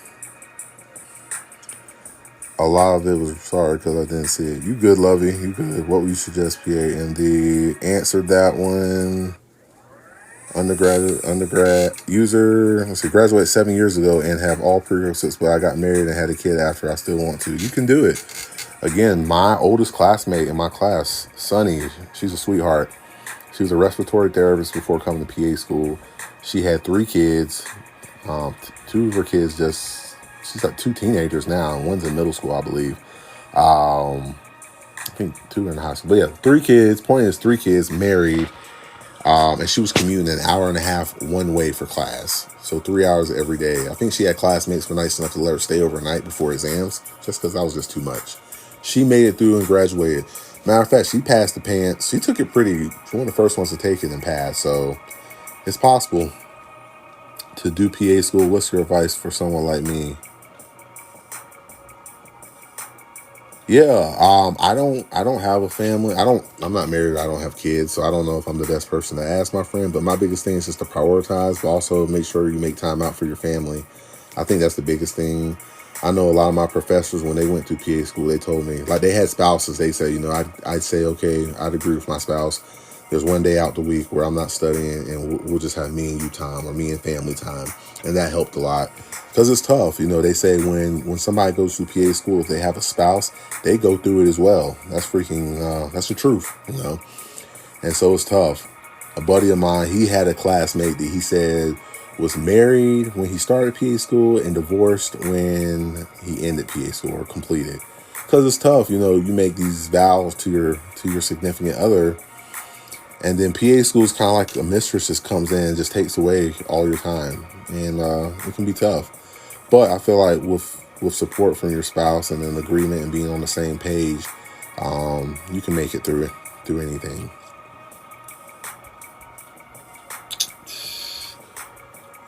Speaker 1: A lot of it was sorry because I didn't see it. You good, Lovey? You good? What would you suggest, PA? And the answered that one. Undergrad user. Let's see, graduated 7 years ago and have all prerequisites, but I got married and had a kid after. I still want to. You can do it. Again, my oldest classmate in my class, Sunny, she's a sweetheart. She was a respiratory therapist before coming to PA school. She had 3 kids. Two of her kids she's got 2 teenagers now, and one's in middle school, I believe. I think 2 in high school. But yeah, 3 kids. Point is 3 kids, married. And she was commuting an hour and a half one way for class. So 3 hours every day. I think she had classmates who were nice enough to let her stay overnight before exams, just because that was just too much. She made it through and graduated. Matter of fact, she passed the PANCE. She took it pretty, she one of the first ones to take it and pass. So it's possible to do PA school. What's your advice for someone like me? Yeah, I don't have a family. I'm not married. I don't have kids, so I don't know if I'm the best person to ask my friend. But my biggest thing is just to prioritize, but also make sure you make time out for your family. I think that's the biggest thing. I know a lot of my professors, when they went through PA school, they told me, like, they had spouses. They say, I'd say, okay, I'd agree with my spouse. There's one day out the week where I'm not studying, and we'll just have me and you time, or me and family time. And that helped a lot, because it's tough. They say when somebody goes through PA school, if they have a spouse, they go through it as well. That's that's the truth. And so it's tough. A buddy of mine, he had a classmate that he said was married when he started PA school and divorced when he ended PA school or completed. Because it's tough. You make these vows to your significant other, and then PA school is kind of like a mistress just comes in and just takes away all your time, and it can be tough. But I feel like with support from your spouse and an agreement and being on the same page, you can make it through anything.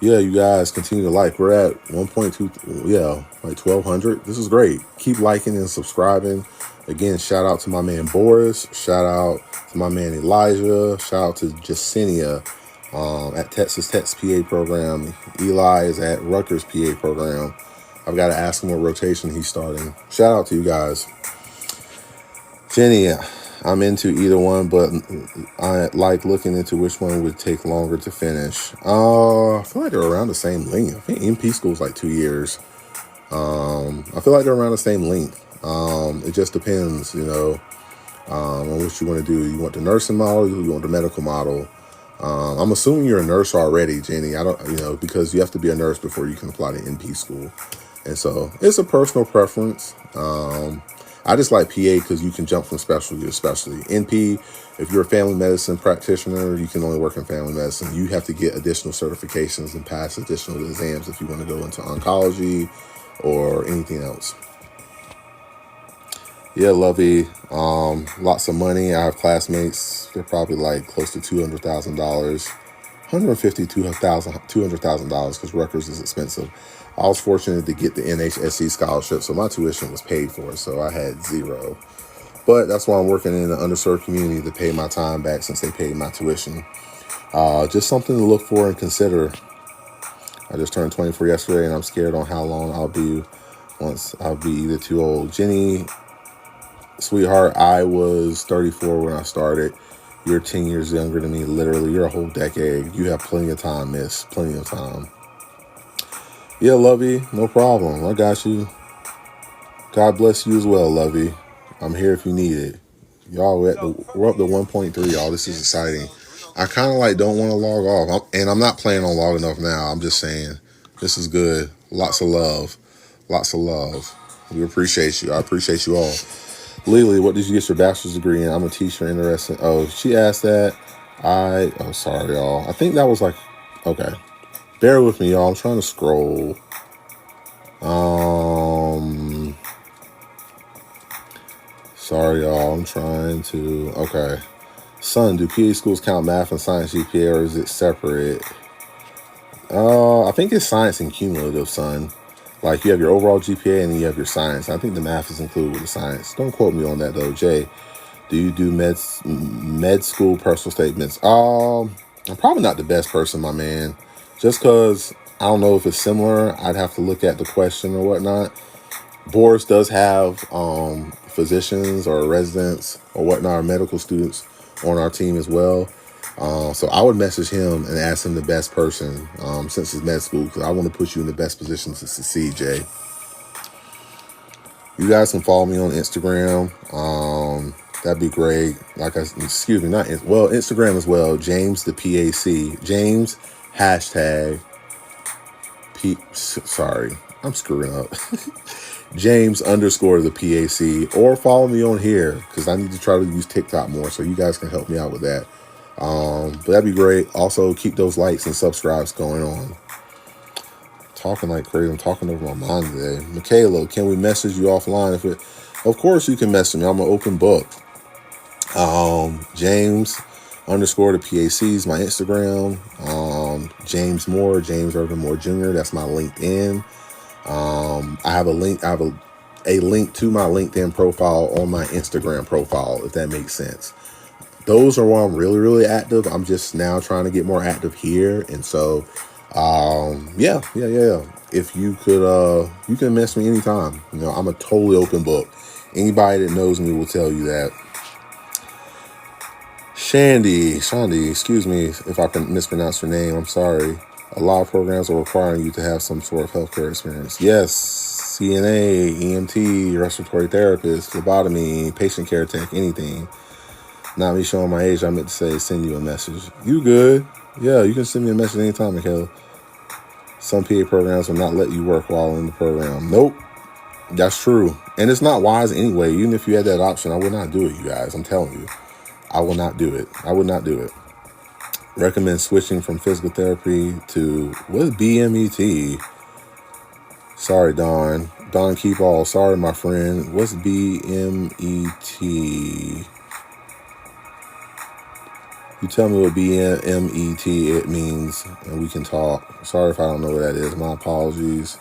Speaker 1: Yeah, you guys continue to like. We're at 1.2, yeah, like 1,200. This is great. Keep liking and subscribing. Again, shout out to my man Boris. Shout out to my man Elijah. Shout out to Jacinia at Texas Tech's PA program. Eli is at Rutgers PA program. I've got to ask him what rotation he's starting. Shout out to you guys. Jenny, I'm into either one, but I like looking into which one would take longer to finish. I feel like they're around the same length. I think MP school is like 2 years. I feel like they're around the same length. It just depends, on what you want to do. You want the nursing model, you want the medical model. I'm assuming you're a nurse already, Jenny. I don't, because you have to be a nurse before you can apply to NP school. And so it's a personal preference. I just like PA because you can jump from specialty to specialty. NP, if you're a family medicine practitioner, you can only work in family medicine. You have to get additional certifications and pass additional exams if you want to go into oncology or anything else. Yeah, Lovey. Lots of money. I have classmates. They're probably like close to $200,000, $200,000 because Rutgers is expensive. I was fortunate to get the NHSC scholarship, so my tuition was paid for, so I had zero. But that's why I'm working in an underserved community to pay my time back since they paid my tuition. Just something to look for and consider. I just turned 24 yesterday, and I'm scared on how long I'll be once I'll be either too old. Jenny, sweetheart, I was 34 when I started. You're 10 years younger than me, literally. You're a whole decade. You have plenty of time, miss. Plenty of time. Yeah, Lovey, no problem. I got you. God bless you as well, Lovey. I'm here if you need it. Y'all, we're up to 1.3, y'all. This is exciting. I kind of don't want to log off. And I'm not planning on logging off now. I'm just saying, this is good. Lots of love. Lots of love. We appreciate you. I appreciate you all. Lily, what did you get your bachelor's degree in? I'm a teacher interested. Oh, she asked that. Sorry, y'all. I think that was okay. Bear with me, y'all. I'm trying to scroll. Sorry, y'all. I'm trying to. Okay. Son, do PA schools count math and science GPA, or is it separate? I think it's science and cumulative, son. Like, you have your overall GPA and then you have your science. I think the math is included with the science. Don't quote me on that, though. Jay, do you do med school personal statements? I'm probably not the best person, my man. Just because I don't know if it's similar. I'd have to look at the question or whatnot. Boris does have physicians or residents or whatnot, or medical students on our team as well. So I would message him and ask him the best person since it's med school, because I want to put you in the best position to succeed, Jay. You guys can follow me on Instagram. That'd be great. Instagram as well. James the PAC. James hashtag sorry, I'm screwing up. James _ the PAC, or follow me on here because I need to try to use TikTok more, so you guys can help me out with that. But that'd be great. Also, keep those likes and subscribes going on. Talking like crazy. I'm talking over my mind today. Michaela, can we message you offline? Of course you can message me. I'm an open book. James _the PAC is my Instagram. James Moore, James Irvin Moore Jr. That's my LinkedIn. I have a link. I have a link to my LinkedIn profile on my Instagram profile, if that makes sense. Those are where I'm really, really active. I'm just now trying to get more active here. And so, yeah. If you could, you can mess me anytime. I'm a totally open book. Anybody that knows me will tell you that. Shandy, excuse me if I can mispronounce your name. I'm sorry. A lot of programs are requiring you to have some sort of healthcare experience. Yes, CNA, EMT, respiratory therapist, phlebotomy, patient care tech, anything. Not me showing my age, I meant to say send you a message. You good? Yeah, you can send me a message anytime, Michaela. Some PA programs will not let you work while in the program. Nope, that's true. And it's not wise anyway. Even if you had that option, I would not do it, you guys. I'm telling you. I will not do it. I would not do it. Recommend switching from physical therapy to, what is BMET? Sorry, Don. Don Keep All. Sorry, my friend. What's BMET? You tell me what BMET it means, and we can talk. Sorry if I don't know what that is. My apologies.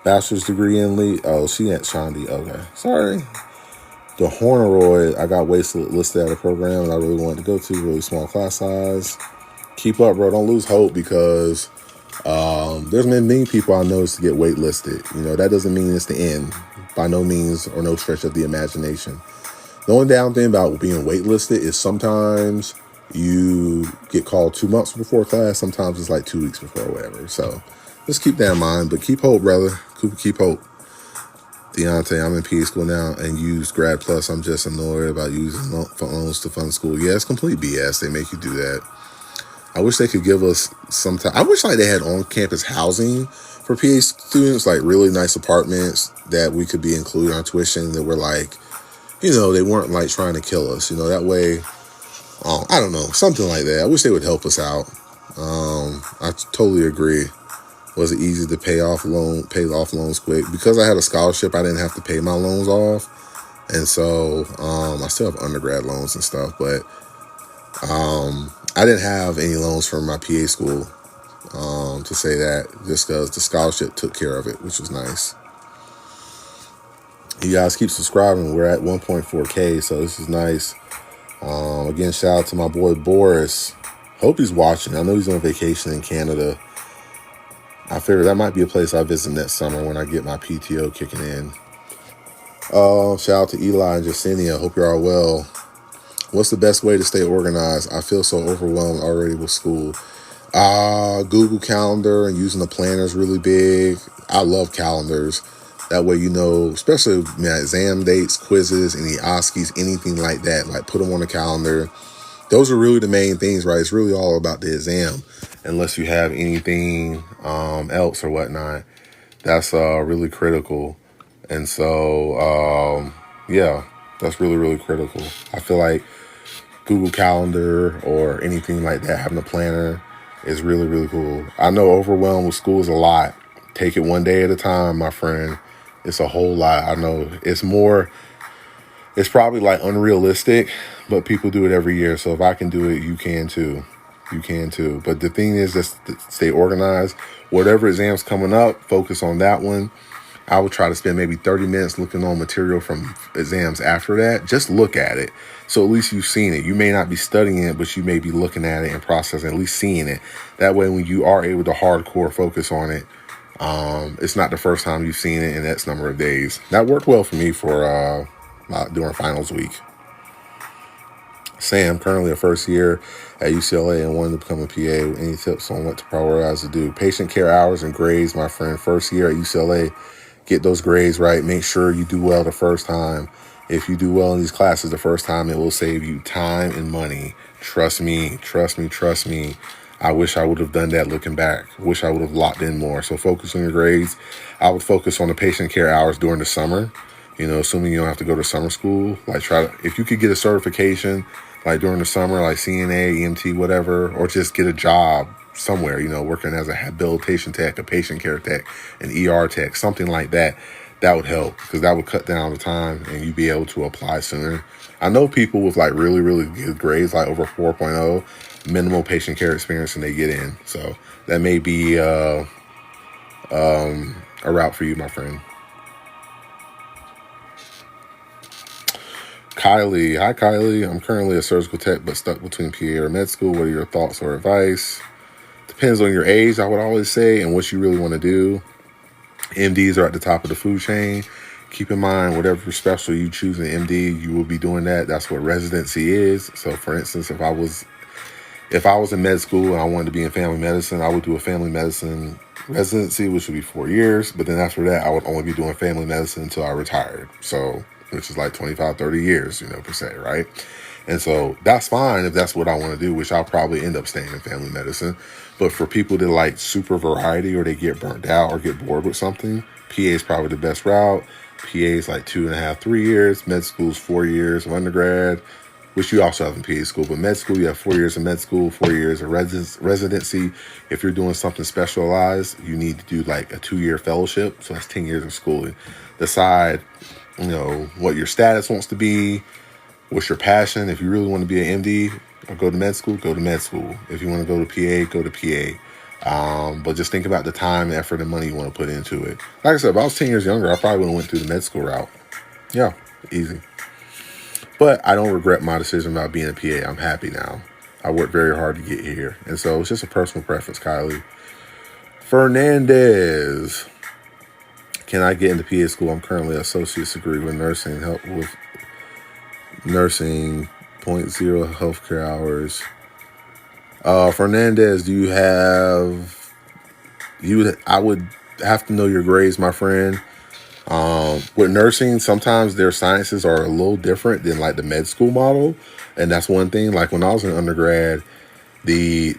Speaker 1: Bachelor's degree in lead. Oh, she ain't Shandi. Okay. Sorry. The Horneroid, I got listed at a program and I really wanted to go to, really small class size. Keep up, bro. Don't lose hope, because there's been many people I know to get waitlisted. That doesn't mean it's the end. By no means or no stretch of the imagination. The only down thing about being waitlisted is sometimes you get called 2 months before class. Sometimes it's like 2 weeks before or whatever. So just keep that in mind. But keep hope, brother. Keep hope. Deontay, I'm in PA school now and use Grad Plus. I'm just annoyed about using loans to fund school. Yeah, it's complete BS. They make you do that. I wish they could give us some time. I wish they had on-campus housing for PA students, like really nice apartments that we could be included on tuition, that were like, they weren't like trying to kill us. That way, I don't know, something like that. I wish they would help us out. I totally agree. Was it easy to pay off loans quick? Because I had a scholarship, I didn't have to pay my loans off. And so I still have undergrad loans and stuff, but I didn't have any loans from my PA school, to say that, just because the scholarship took care of it, which was nice. You guys keep subscribing. We're at 1.4K, so this is nice. Again, shout out to my boy Boris. Hope he's watching. I know he's on vacation in Canada. I figure that might be a place I visit next summer when I get my PTO kicking in. Shout out to Eli and Jacinia. Hope you're all well. What's the best way to stay organized? I feel so overwhelmed already with school. Google Calendar and using the planner is really big. I love calendars. That way, especially exam dates, quizzes, any OSCEs, anything like that. Like, put them on the calendar. Those are really the main things, right? It's really all about the exam, unless you have anything else or whatnot. That's really critical. And so, yeah, that's really, really critical. I feel like Google Calendar or anything like that, having a planner is really, really cool. I know overwhelmed with school is a lot. Take it one day at a time, my friend. It's a whole lot. I know it's probably like unrealistic, but people do it every year. So if I can do it, you can too. You can too. But the thing is, just stay organized. Whatever exam's coming up, focus on that one. I would try to spend maybe 30 minutes looking on material from exams after that. Just look at it. So at least you've seen it. You may not be studying it, but you may be looking at it and processing, at least seeing it. That way, when you are able to hardcore focus on it, it's not the first time you've seen it in X number of days. That worked well for me for during finals week. Sam, currently a first year at UCLA and wanted to become a PA. Any tips on what to prioritize to do? Patient care hours and grades, my friend. First year at UCLA, get those grades right. Make sure you do well the first time. If you do well in these classes the first time, it will save you time and money. Trust me. I wish I would have done that looking back. Wish I would have locked in more. So focus on your grades. I would focus on the patient care hours during the summer. Assuming you don't have to go to summer school, like if you could get a certification like during the summer, like CNA, EMT, whatever, or just get a job somewhere, working as a habilitation tech, a patient care tech, an ER tech, something like that, that would help because that would cut down the time and you'd be able to apply sooner. I know people with like really, really good grades, like over 4.0, minimal patient care experience, and they get in. So that may be a route for you, my friend. Kylie. Hi, Kylie. I'm currently a surgical tech, but stuck between PA or med school. What are your thoughts or advice? Depends on your age, I would always say, and what you really want to do. MDs are at the top of the food chain. Keep in mind, whatever special you choose in MD, you will be doing that. That's what residency is. So, for instance, if I was in med school and I wanted to be in family medicine, I would do a family medicine residency, which would be 4 years. But then after that, I would only be doing family medicine until I retired. So, which is like 25, 30 years, per se, right? And so that's fine if that's what I want to do, which I'll probably end up staying in family medicine. But for people that like super variety or they get burnt out or get bored with something, PA is probably the best route. PA is like 2.5, 3 years. Med school is 4 years of undergrad, which you also have in PA school. But med school, you have 4 years of med school, 4 years of residency. If you're doing something specialized, you need to do like a 2-year fellowship. So that's 10 years of schooling. Decide, what your status wants to be. What's your passion? If you really want to be an MD or go to med school, go to med school. If you want to go to PA, go to PA. But just think about the time, effort, and money you want to put into it. Like I said, if I was 10 years younger, I probably would have went through the med school route. Yeah, easy. But I don't regret my decision about being a PA. I'm happy now. I worked very hard to get here. And so it's just a personal preference, Kylie. Fernandez. Can I get into PA school? I'm currently an associate's degree with nursing, help with nursing, 0.0 healthcare hours. Fernandez, I would have to know your grades, my friend. With nursing, sometimes their sciences are a little different than like the med school model. And that's one thing. Like when I was in undergrad, the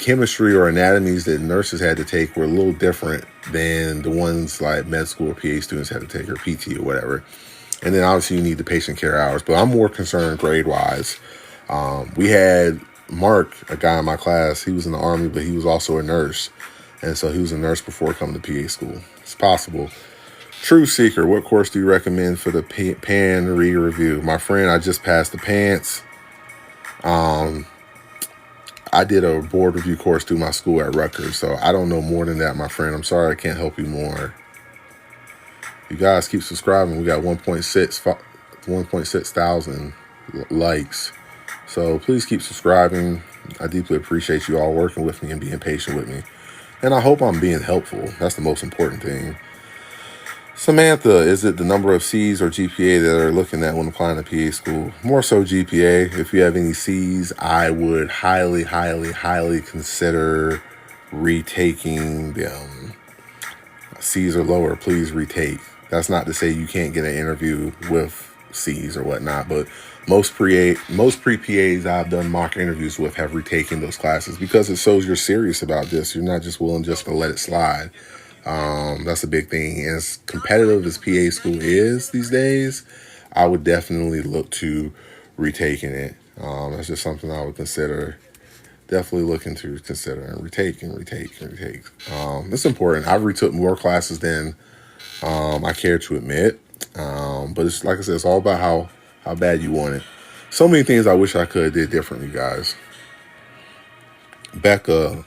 Speaker 1: chemistry or anatomies that nurses had to take were a little different than the ones like med school or PA students had to take, or PT or whatever. And then obviously you need the patient care hours, but I'm more concerned grade wise. We had Mark, a guy in my class, he was in the Army, but he was also a nurse. And so he was a nurse before coming to PA school. It's possible. True Seeker, what course do you recommend for the PAN re-review? My friend, I just passed the PANCE. I did a board review course through my school at Rutgers, so I don't know more than that, my friend. I'm sorry I can't help you more. You guys keep subscribing. We got 1.6 thousand likes. So please keep subscribing. I deeply appreciate you all working with me and being patient with me. And I hope I'm being helpful. That's the most important thing. Samantha, is it the number of C's or GPA that are looking at when applying to PA school? More so GPA. If you have any C's, I would highly, highly, highly consider retaking them. C's or lower, please retake. That's not to say you can't get an interview with C's or whatnot, but most pre-PAs I've done mock interviews with have retaken those classes because it shows you're serious about this. You're not just willing just to let it slide. That's a big thing. As competitive as PA school is these days, I would definitely look to retaking it. That's just something I would consider. Definitely looking to consider and retake. It's important. I've retook more classes than I care to admit. But it's like I said, it's all about how bad you want it. So many things I wish I could have did differently, guys. Becca,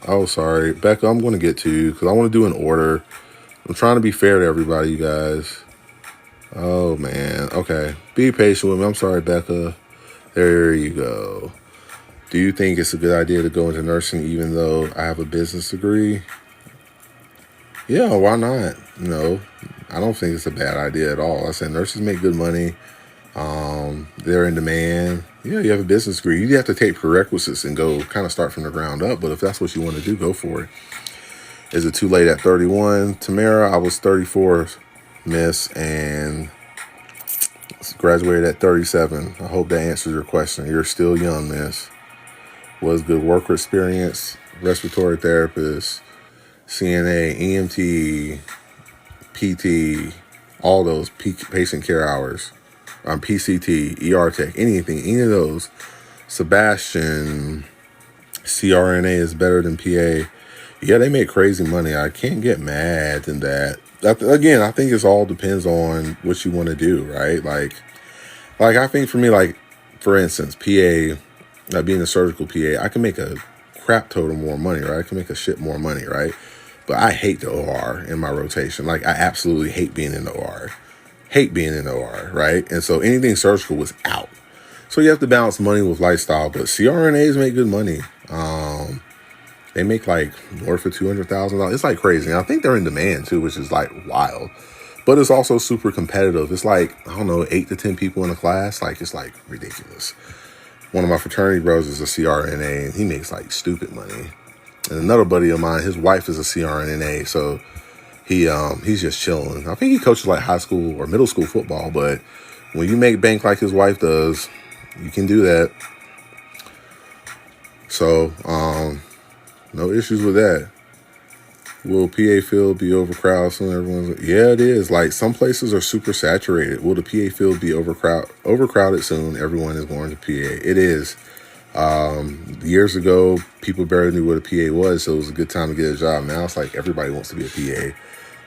Speaker 1: Becca, I'm going to get to you because I want to do an order. I'm trying to be fair to everybody, you guys. Oh, man. Okay. Be patient with me. I'm sorry, Becca. There you go. Do you think it's a good idea to go into nursing even though I have a business degree? Yeah, why not? I don't think it's a bad idea at all. I said nurses make good money. They're in demand. Yeah, you have a business degree. You have to take prerequisites and go kind of start from the ground up. But if that's what you want to do, go for it. Is it too late at 31? Tamara, I was 34, miss, and graduated at 37. I hope that answers your question. You're still young, miss. Was good worker experience, respiratory therapist, CNA, EMT, PT, all those patient care hours, PCT, ER tech, anything, any of those. Sebastian, CRNA is better than PA. Yeah, they make crazy money. I can't get mad in that. Again, I think it all depends on what you want to do, right? Like I think for me, like for instance, PA, being a surgical PA, I can make a crap total more money, right? I can make a shit more money, right? But I hate the OR in my rotation. Like I absolutely hate being in the OR. Hate being in the OR, right? And so anything surgical was out. So you have to balance money with lifestyle. But CRNAs make good money. They make like north of $200,000. It's like crazy. And I think they're in demand too, which is like wild. But it's also super competitive. It's like, I don't know, 8 to 10 people in a class. Like, it's like ridiculous. One of my fraternity bros is a CRNA and he makes like stupid money. And another buddy of mine, his wife is a CRNA, so he's just chilling. I think he coaches like high school or middle school football, but when you make bank like his wife does, you can do that. So, no issues with that. Will PA field be overcrowded soon? Yeah, it is. Like some places are super saturated. Will the PA field be overcrowded soon? Everyone is going to PA. It is. Years ago, people barely knew what a PA was, so it was a good time to get a job. Now it's like everybody wants to be a PA.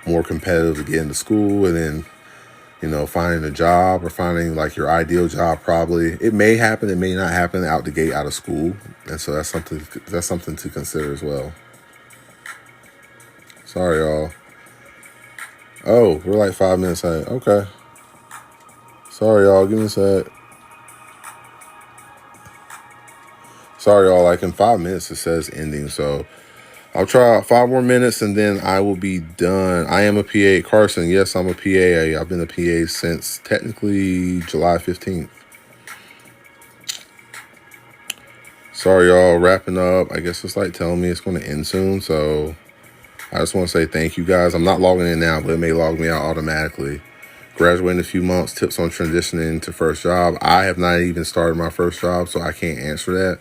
Speaker 1: More competitive to get into school and then, finding a job or finding like your ideal job. Probably it may happen, it may not happen out the gate out of school, and so that's something to consider as well. Sorry, y'all. Oh, we're like 5 minutes in. Okay. Sorry, y'all. Give me a sec. Sorry, y'all. Like in 5 minutes, it says ending. So I'll try 5 more minutes and then I will be done. I am a PA. Carson, yes, I'm a PA. I've been a PA since technically July 15th. Sorry, y'all. Wrapping up. I guess it's like telling me it's going to end soon. So I just want to say thank you guys. I'm not logging in now, but it may log me out automatically. Graduating in a few months, tips on transitioning to first job. I have not even started my first job, so I can't answer that.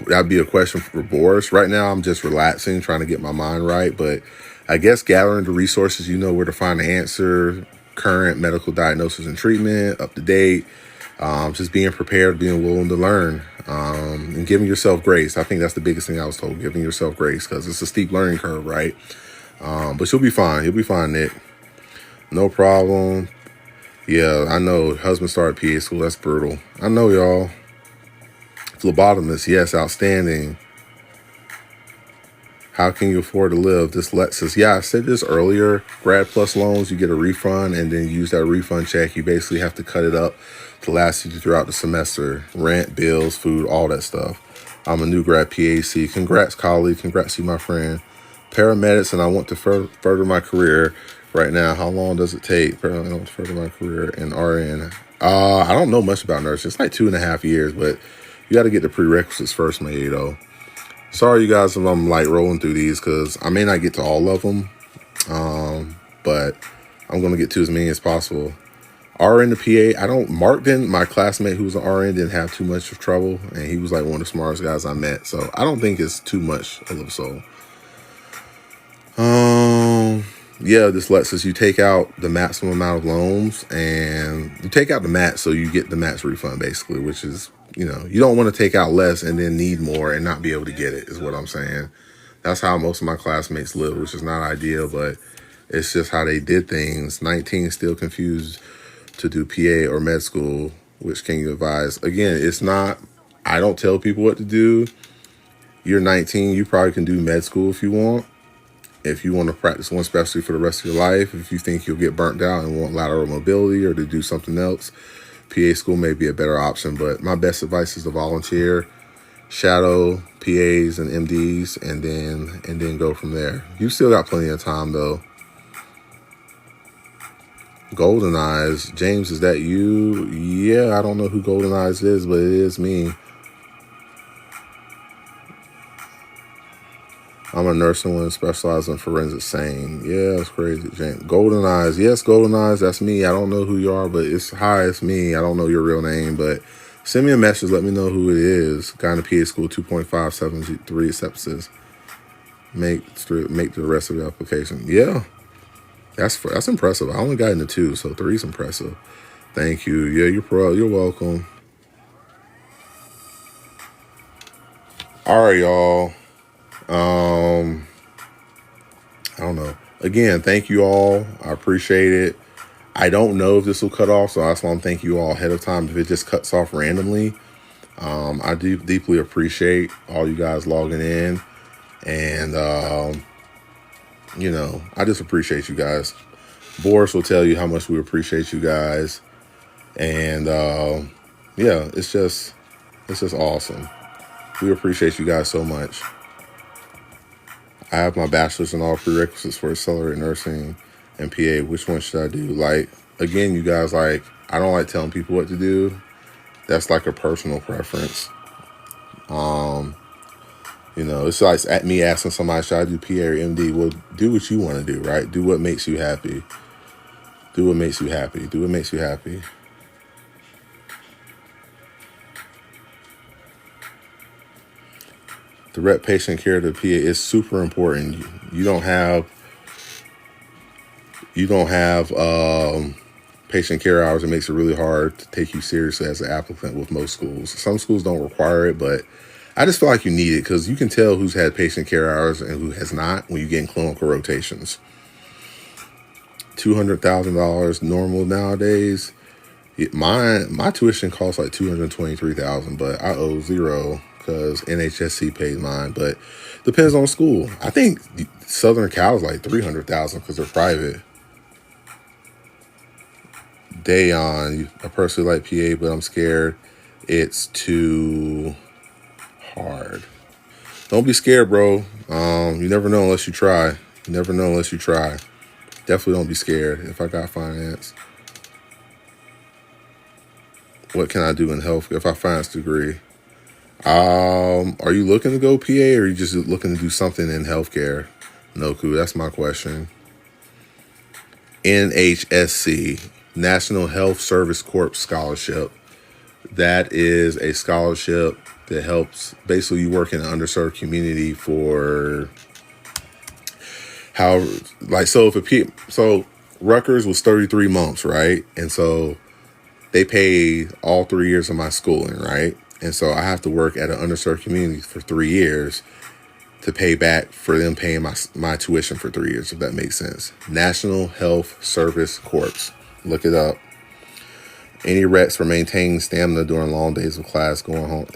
Speaker 1: That'd be a question for Boris. Right now, I'm just relaxing, trying to get my mind right. But I guess gathering the resources, where to find the answer, current medical diagnosis and treatment, up to date, just being prepared, being willing to learn, and giving yourself grace. I think that's the biggest thing I was told, giving yourself grace, because it's a steep learning curve, right? But you'll be fine. You'll be fine, Nick. No problem. Yeah, I know. Husband started PA school. That's brutal. I know, y'all. Phlebotomist, yes, outstanding. How can you afford to live? This lets us. Yeah, I said this earlier. Grad plus loans, you get a refund, and then use that refund check. You basically have to cut it up to last you throughout the semester. Rent, bills, food, all that stuff. I'm a new grad PAC. Congrats, colleague. Congrats to you, my friend. Paramedics, and I want to further my career right now. How long does it take? I want to further my career in RN. I don't know much about nursing. It's like 2.5 years, but you got to get the prerequisites first, maybe, though. Sorry, you guys, if I'm like rolling through these, because I may not get to all of them, but I'm going to get to as many as possible. RN to PA, Mark didn't, my classmate who was an RN didn't have too much of trouble, and he was like one of the smartest guys I met, so I don't think it's too much of a soul. Yeah, this lets us, you take out the maximum amount of loans, and you take out the max, so you get the max refund, basically, which is, you don't want to take out less and then need more and not be able to get it, is what I'm saying. That's how most of my classmates live, which is not ideal, but it's just how they did things. 19, still confused to do PA or med school. Which can you advise? Again, it's not, I don't tell people what to do. You're 19, you probably can do med school if you want. If you want to practice one specialty for the rest of your life, if you think you'll get burnt out and want lateral mobility or to do something else, PA school may be a better option. But my best advice is to volunteer, shadow PAs and MDs, and then go from there. You still got plenty of time, though. Golden Eyes. James, is that you? Yeah, I don't know who Golden Eyes is, but it is me. I'm a nurse and one specialized in forensic sane. Yeah, that's crazy. James. Golden Eyes. Yes, Golden Eyes, that's me. I don't know who you are, but it's me. I don't know your real name, but send me a message. Let me know who it is. Guy in the PA school, 2.573 sepsis. Make the rest of the application. Yeah. That's impressive. I only got into 2, so 3 is impressive. Thank you. Yeah, you're welcome. All right, y'all. I don't know. Again, thank you all. I appreciate it. I don't know if this will cut off, so that's why I'm thanking you all ahead of time. If it just cuts off randomly, I do deeply appreciate all you guys logging in, and I just appreciate you guys. Boris will tell you how much we appreciate you guys, and yeah, it's just awesome. We appreciate you guys so much. I have my bachelor's in all prerequisites for accelerated nursing and PA. Which one should I do? Like, again, you guys, like, I don't like telling people what to do. That's like a personal preference. It's like at me asking somebody, should I do PA or MD? Well, do what you want to do, right? Do what makes you happy. Do what makes you happy. Do what makes you happy. Direct patient care to PA is super important. You don't have patient care hours. It makes it really hard to take you seriously as an applicant with most schools. Some schools don't require it, but I just feel like you need it because you can tell who's had patient care hours and who has not when you get in clinical rotations. $200,000 normal nowadays. My tuition costs like $223,000, but I owe zero because NHSC pays mine. But depends on school. I think Southern Cal is like $300,000 because they're private. Dayon, I personally like PA, but I'm scared it's too hard. Don't be scared, bro. You never know unless you try. You never know unless you try. Definitely don't be scared. If I got finance, what can I do in health if I finance degree? Are you looking to go PA or are you just looking to do something in healthcare? Noku, that's my question. NHSC, National Health Service Corps Scholarship. That is a scholarship that helps, basically you work in an underserved community for so Rutgers was 33 months, right? And so they paid all 3 years of my schooling, right? And so I have to work at an underserved community for 3 years to pay back for them paying my tuition for 3 years, if that makes sense. National Health Service Corps. Look it up. Any recs for maintaining stamina during long days of class, going home.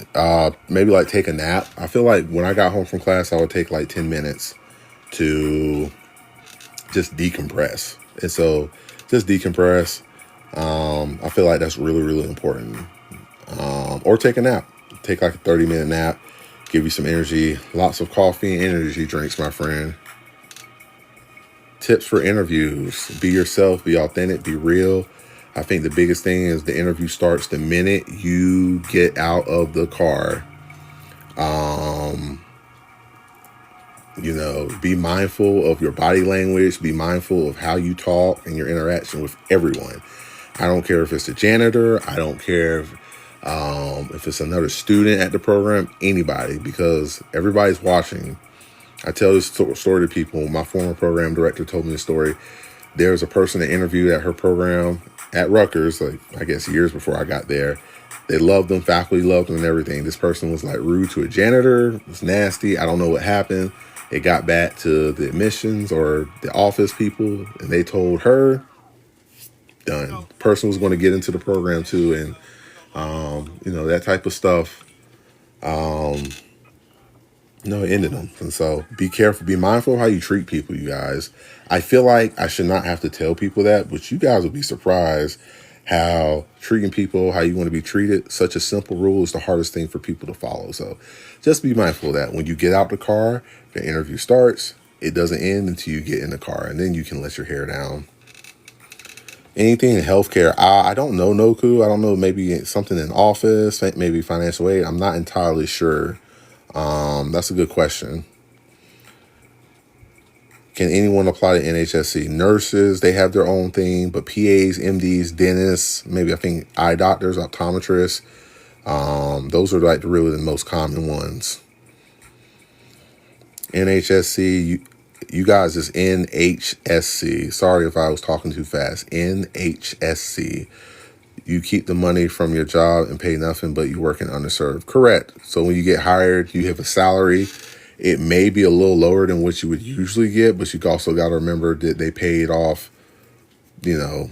Speaker 1: Maybe like take a nap. I feel like when I got home from class, I would take like 10 minutes to just decompress. And so just decompress. I feel like that's really, really important. Or take a nap. Take like a 30-minute nap. Give you some energy. Lots of coffee and energy drinks, my friend. Tips for interviews. Be yourself. Be authentic. Be real. I think the biggest thing is the interview starts the minute you get out of the car. Be mindful of your body language. Be mindful of how you talk and your interaction with everyone. I don't care if it's the janitor. I don't care if it's another student at the program, anybody, because everybody's watching. I tell this story to people. My former program director told me the story. There's a person that interviewed at her program at Rutgers, like I guess years before I got there. They loved them, faculty loved them and everything. This person was like rude to a janitor. It was nasty. I don't know what happened. It got back to the admissions or the office people, and they told her, done. The person was going to get into the program too, and that type of stuff. It ended them. And so be careful, be mindful of how you treat people, you guys. I feel like I should not have to tell people that, but you guys will be surprised how treating people, how you want to be treated, such a simple rule is the hardest thing for people to follow. So just be mindful of that. When you get out the car, the interview starts, it doesn't end until you get in the car, and then you can let your hair down. Anything in healthcare, I don't know, Noku. I don't know, maybe something in office, maybe financial aid. I'm not entirely sure. That's a good question. Can anyone apply to NHSC? Nurses, they have their own thing, but PAs, MDs, dentists, maybe I think eye doctors, optometrists, those are like really the most common ones. NHSC, You guys is NHSC. Sorry if I was talking too fast. NHSC. You keep the money from your job and pay nothing, but you work in underserved. Correct. So when you get hired, you have a salary. It may be a little lower than what you would usually get, but you also got to remember that they paid off, you know,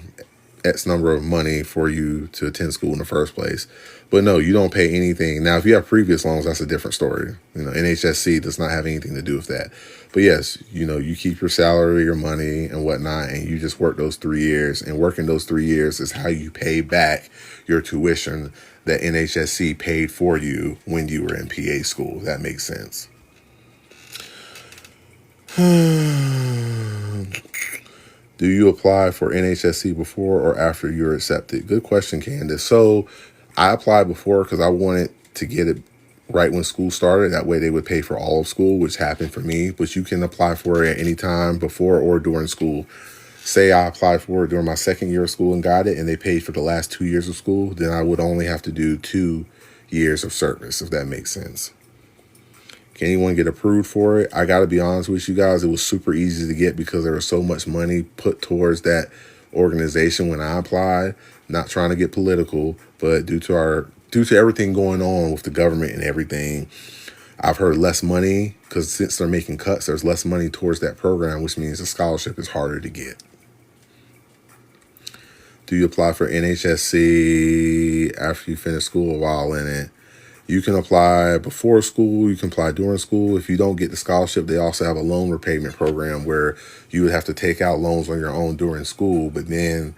Speaker 1: X number of money for you to attend school in the first place. But no, you don't pay anything. Now, if you have previous loans, that's a different story. You know, NHSC does not have anything to do with that. But yes, you know, you keep your salary, your money and whatnot, and you just work those 3 years. And working those 3 years is how you pay back your tuition that NHSC paid for you when you were in PA school. That makes sense. Do you apply for NHSC before or after you're accepted? Good question, Candace. So I applied before because I wanted to get it right when school started. That way they would pay for all of school, which happened for me. But you can apply for it at any time before or during school. Say I applied for it during my second year of school and got it, and they paid for the last 2 years of school, then I would only have to do 2 years of service, if that makes sense. Can anyone get approved for it? I got to be honest with you guys. It was super easy to get because there was so much money put towards that organization when I applied. Not trying to get political, but due to everything going on with the government and everything, I've heard less money because since they're making cuts, there's less money towards that program, which means the scholarship is harder to get. Do you apply for NHSC after you finish school while in it? You can apply before school. You can apply during school. If you don't get the scholarship, they also have a loan repayment program where you would have to take out loans on your own during school, but then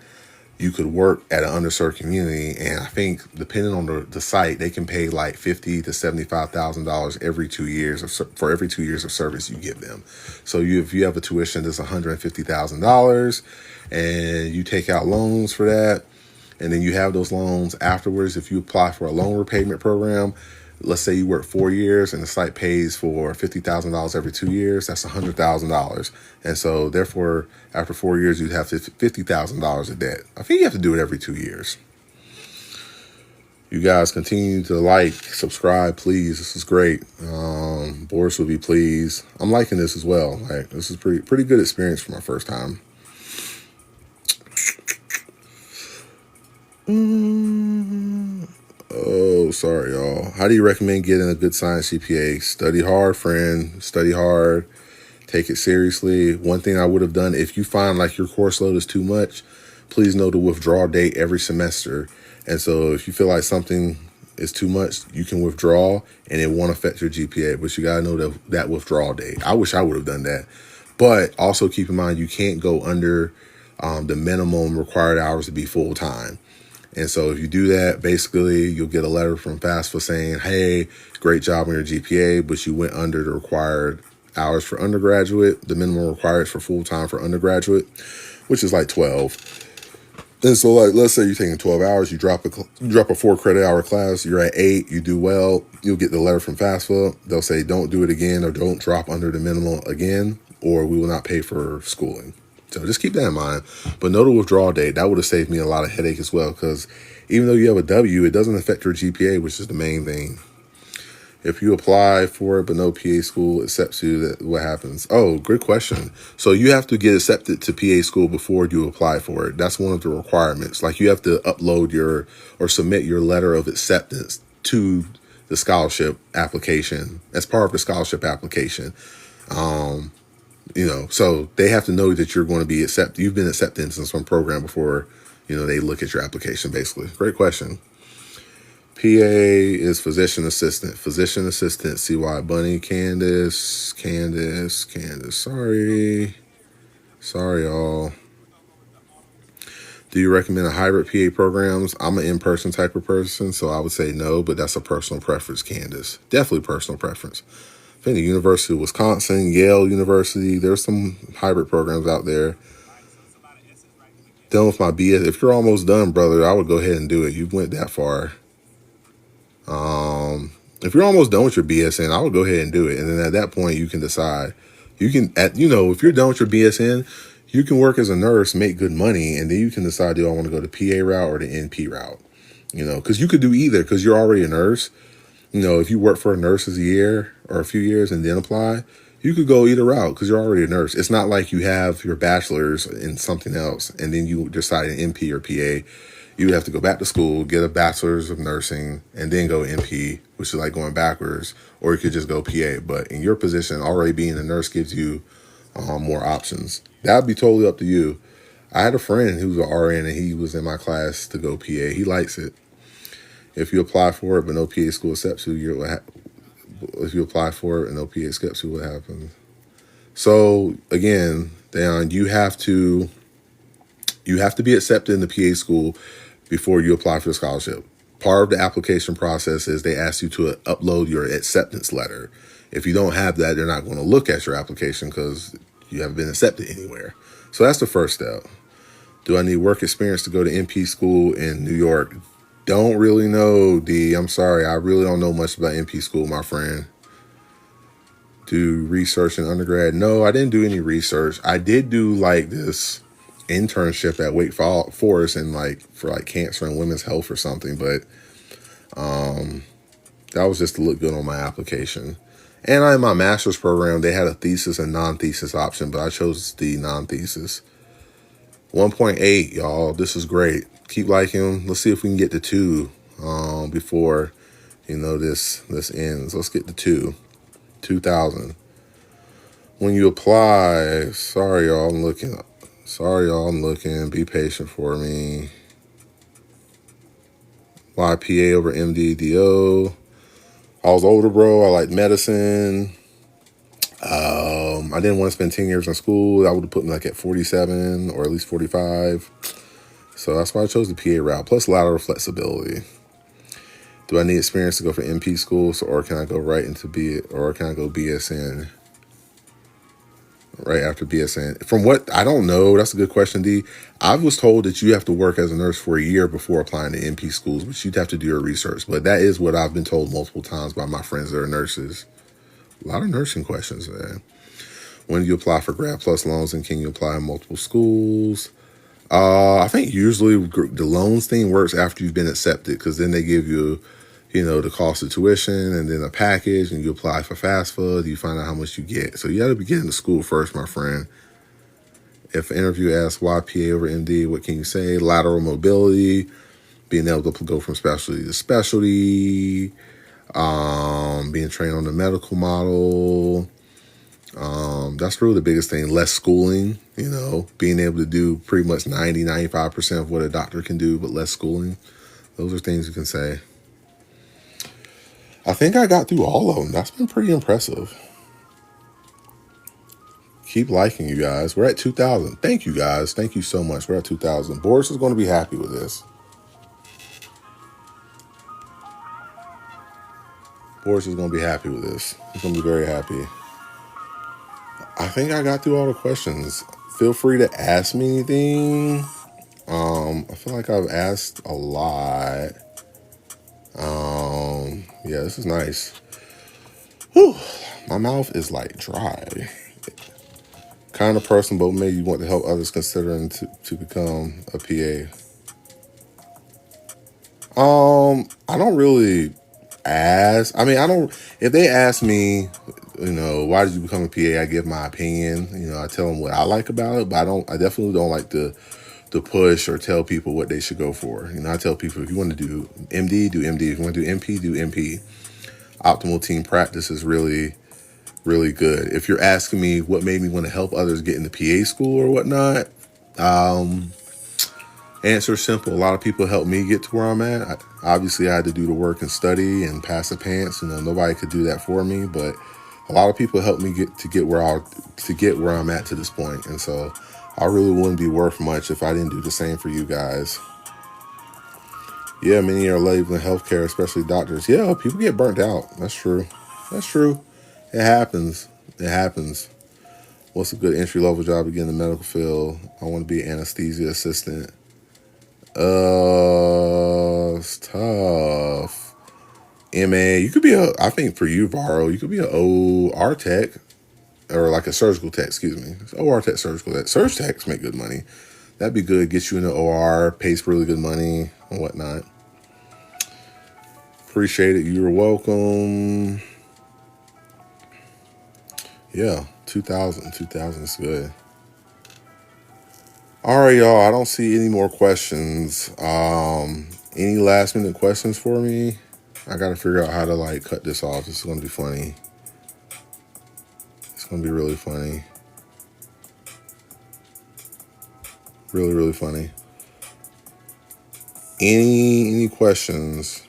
Speaker 1: you could work at an underserved community. And I think depending on the site, they can pay like $50,000 to $75,000 every 2 years for every 2 years of service you give them. So if you have a tuition that's $150,000 and you take out loans for that, and then you have those loans afterwards. If you apply for a loan repayment program, let's say you work 4 years and the site pays for $50,000 every 2 years, that's $100,000. And so therefore, after 4 years, you'd have $50,000 of debt. I think you have to do it every 2 years. You guys continue to like, subscribe, please. This is great. Boris will be pleased. I'm liking this as well. Like, this is pretty good experience for my first time. Oh, sorry, y'all. How do you recommend getting a good science GPA? Study hard, friend. Study hard. Take it seriously. One thing I would have done, if you find like your course load is too much, please know the withdrawal date every semester. And so if you feel like something is too much, you can withdraw and it won't affect your GPA. But you got to know that withdrawal date. I wish I would have done that. But also keep in mind, you can't go under the minimum required hours to be full time. And so if you do that, basically you'll get a letter from FAFSA saying, hey, great job on your GPA, but you went under the required hours for undergraduate. The minimum required for full time for undergraduate, which is like 12. And so like, let's say you're taking 12 hours, you drop a 4 credit hour class, you're at 8, you do well, you'll get the letter from FAFSA. They'll say, don't do it again or don't drop under the minimum again, or we will not pay for schooling. So just keep that in mind. But know the withdrawal date. That would have saved me a lot of headache as well, because even though you have a W, it doesn't affect your GPA, which is the main thing. If you apply for it, but no PA school accepts you, what happens? Oh, good question. So you have to get accepted to PA school before you apply for it. That's one of the requirements. Like you have to upload or submit your letter of acceptance to the scholarship application as part of the scholarship application. So they have to know that you're going to be accepted. You've been accepted into some program before, they look at your application, basically. Great question. PA is physician assistant. Physician assistant, CY Bunny, Candace. Sorry, y'all. Do you recommend a hybrid PA programs? I'm an in-person type of person, so I would say no, but that's a personal preference, Candace. Definitely personal preference. I think the University of Wisconsin, Yale University, there's some hybrid programs out there. Done with my BS. If you're almost done, brother, I would go ahead and do it. You've went that far. If you're almost done with your BSN, I would go ahead and do it. And then at that point, you can decide. If you're done with your BSN, you can work as a nurse, make good money, and then you can decide, do I want to go the PA route or the NP route? Because you could do either because you're already a nurse. If you work for a nurse as a year or a few years and then apply, you could go either route because you're already a nurse. It's not like you have your bachelor's in something else and then you decide an NP or PA. You would have to go back to school, get a bachelor's of nursing, and then go NP, which is like going backwards. Or you could just go PA. But in your position, already being a nurse gives you more options. That would be totally up to you. I had a friend who was an RN and he was in my class to go PA. He likes it. If you apply for it but no PA school accepts you, if you apply for it and no PA accepts you, what happens? So again, Dan, you have to be accepted in the PA school before you apply for the scholarship. Part of the application process is they ask you to upload your acceptance letter. If you don't have that, they're not going to look at your application because you haven't been accepted anywhere. So that's the first step. Do I need work experience to go to NP school in New York? Don't really know, D. I'm sorry. I really don't know much about NP school, my friend. Do research in undergrad? No, I didn't do any research. I did do like this internship at Wake Forest and for cancer and women's health or something, but that was just to look good on my application. And in my master's program, they had a thesis and non-thesis option, but I chose the non-thesis. 1.8, y'all. This is great. Keep liking. Let's see if we can get to 2 before this ends. Let's get to 2,000. When you apply, sorry y'all, I'm looking. Be patient for me. Why PA over MD, DO? I was older, bro. I liked medicine. I didn't want to spend 10 years in school. That would have put me at 47 or at least 45. So that's why I chose the PA route. Plus lateral flexibility. Do I need experience to go for NP school, or can I go right into or can I go BSN right after BSN? From what I don't know, that's a good question, D. I was told that you have to work as a nurse for a year before applying to NP schools, but you'd have to do your research. But that is what I've been told multiple times by my friends that are nurses. A lot of nursing questions, man. When do you apply for Grad Plus loans, and can you apply in multiple schools? I think usually the loans thing works after you've been accepted, because then they give you, the cost of tuition and then a package, and you apply for FAFSA. You find out how much you get. So you got to be getting to school first, my friend. If an interview asks why PA over MD, what can you say? Lateral mobility, being able to go from specialty to specialty, being trained on the medical model. That's really the biggest thing. Less schooling, being able to do pretty much 95% of what a doctor can do, but less schooling. Those are things you can say. I think I got through all of them. That's been pretty impressive. Keep liking, you guys. We're at 2,000. Thank you, guys. Thank you so much. We're at 2,000. Boris is going to be happy with this. Boris is going to be happy with this. He's going to be very happy. I think I got through all the questions. Feel free to ask me anything. I feel like I've asked a lot. Yeah, this is nice. Whew. My mouth is dry. Kind of person, but maybe you want to help others considering to become a PA. I don't really ask. I don't. If they ask me, why did you become a PA? I give my opinion. I tell them what I like about it, but I definitely don't like to push or tell people what they should go for. I tell people, if you want to do MD, do MD. If you want to do MP, do MP. Optimal team practice is really, really good. If you're asking me what made me want to help others get into PA school or whatnot, answer simple. A lot of people helped me get to where I'm at. Obviously, I had to do the work and study and pass the PANCE. Nobody could do that for me, but a lot of people helped me get where I'm at to this point. And so I really wouldn't be worth much if I didn't do the same for you guys. Yeah, many are labeling healthcare, especially doctors. Yeah, people get burnt out. That's true. It happens. What's a good entry-level job to get in the medical field? I want to be an anesthesia assistant. It's tough. MA, you could be I think for you, Varo, you could be an OR tech, or a surgical tech, excuse me. It's OR tech, surgical tech. Surg techs make good money. That'd be good. Get you in the OR, pays really good money and whatnot. Appreciate it. You're welcome. Yeah, 2000 is good. All right, y'all. I don't see any more questions. Any last minute questions for me? I gotta figure out how to like cut this off. This is gonna be funny. It's gonna be really funny. Really, really funny. Any questions?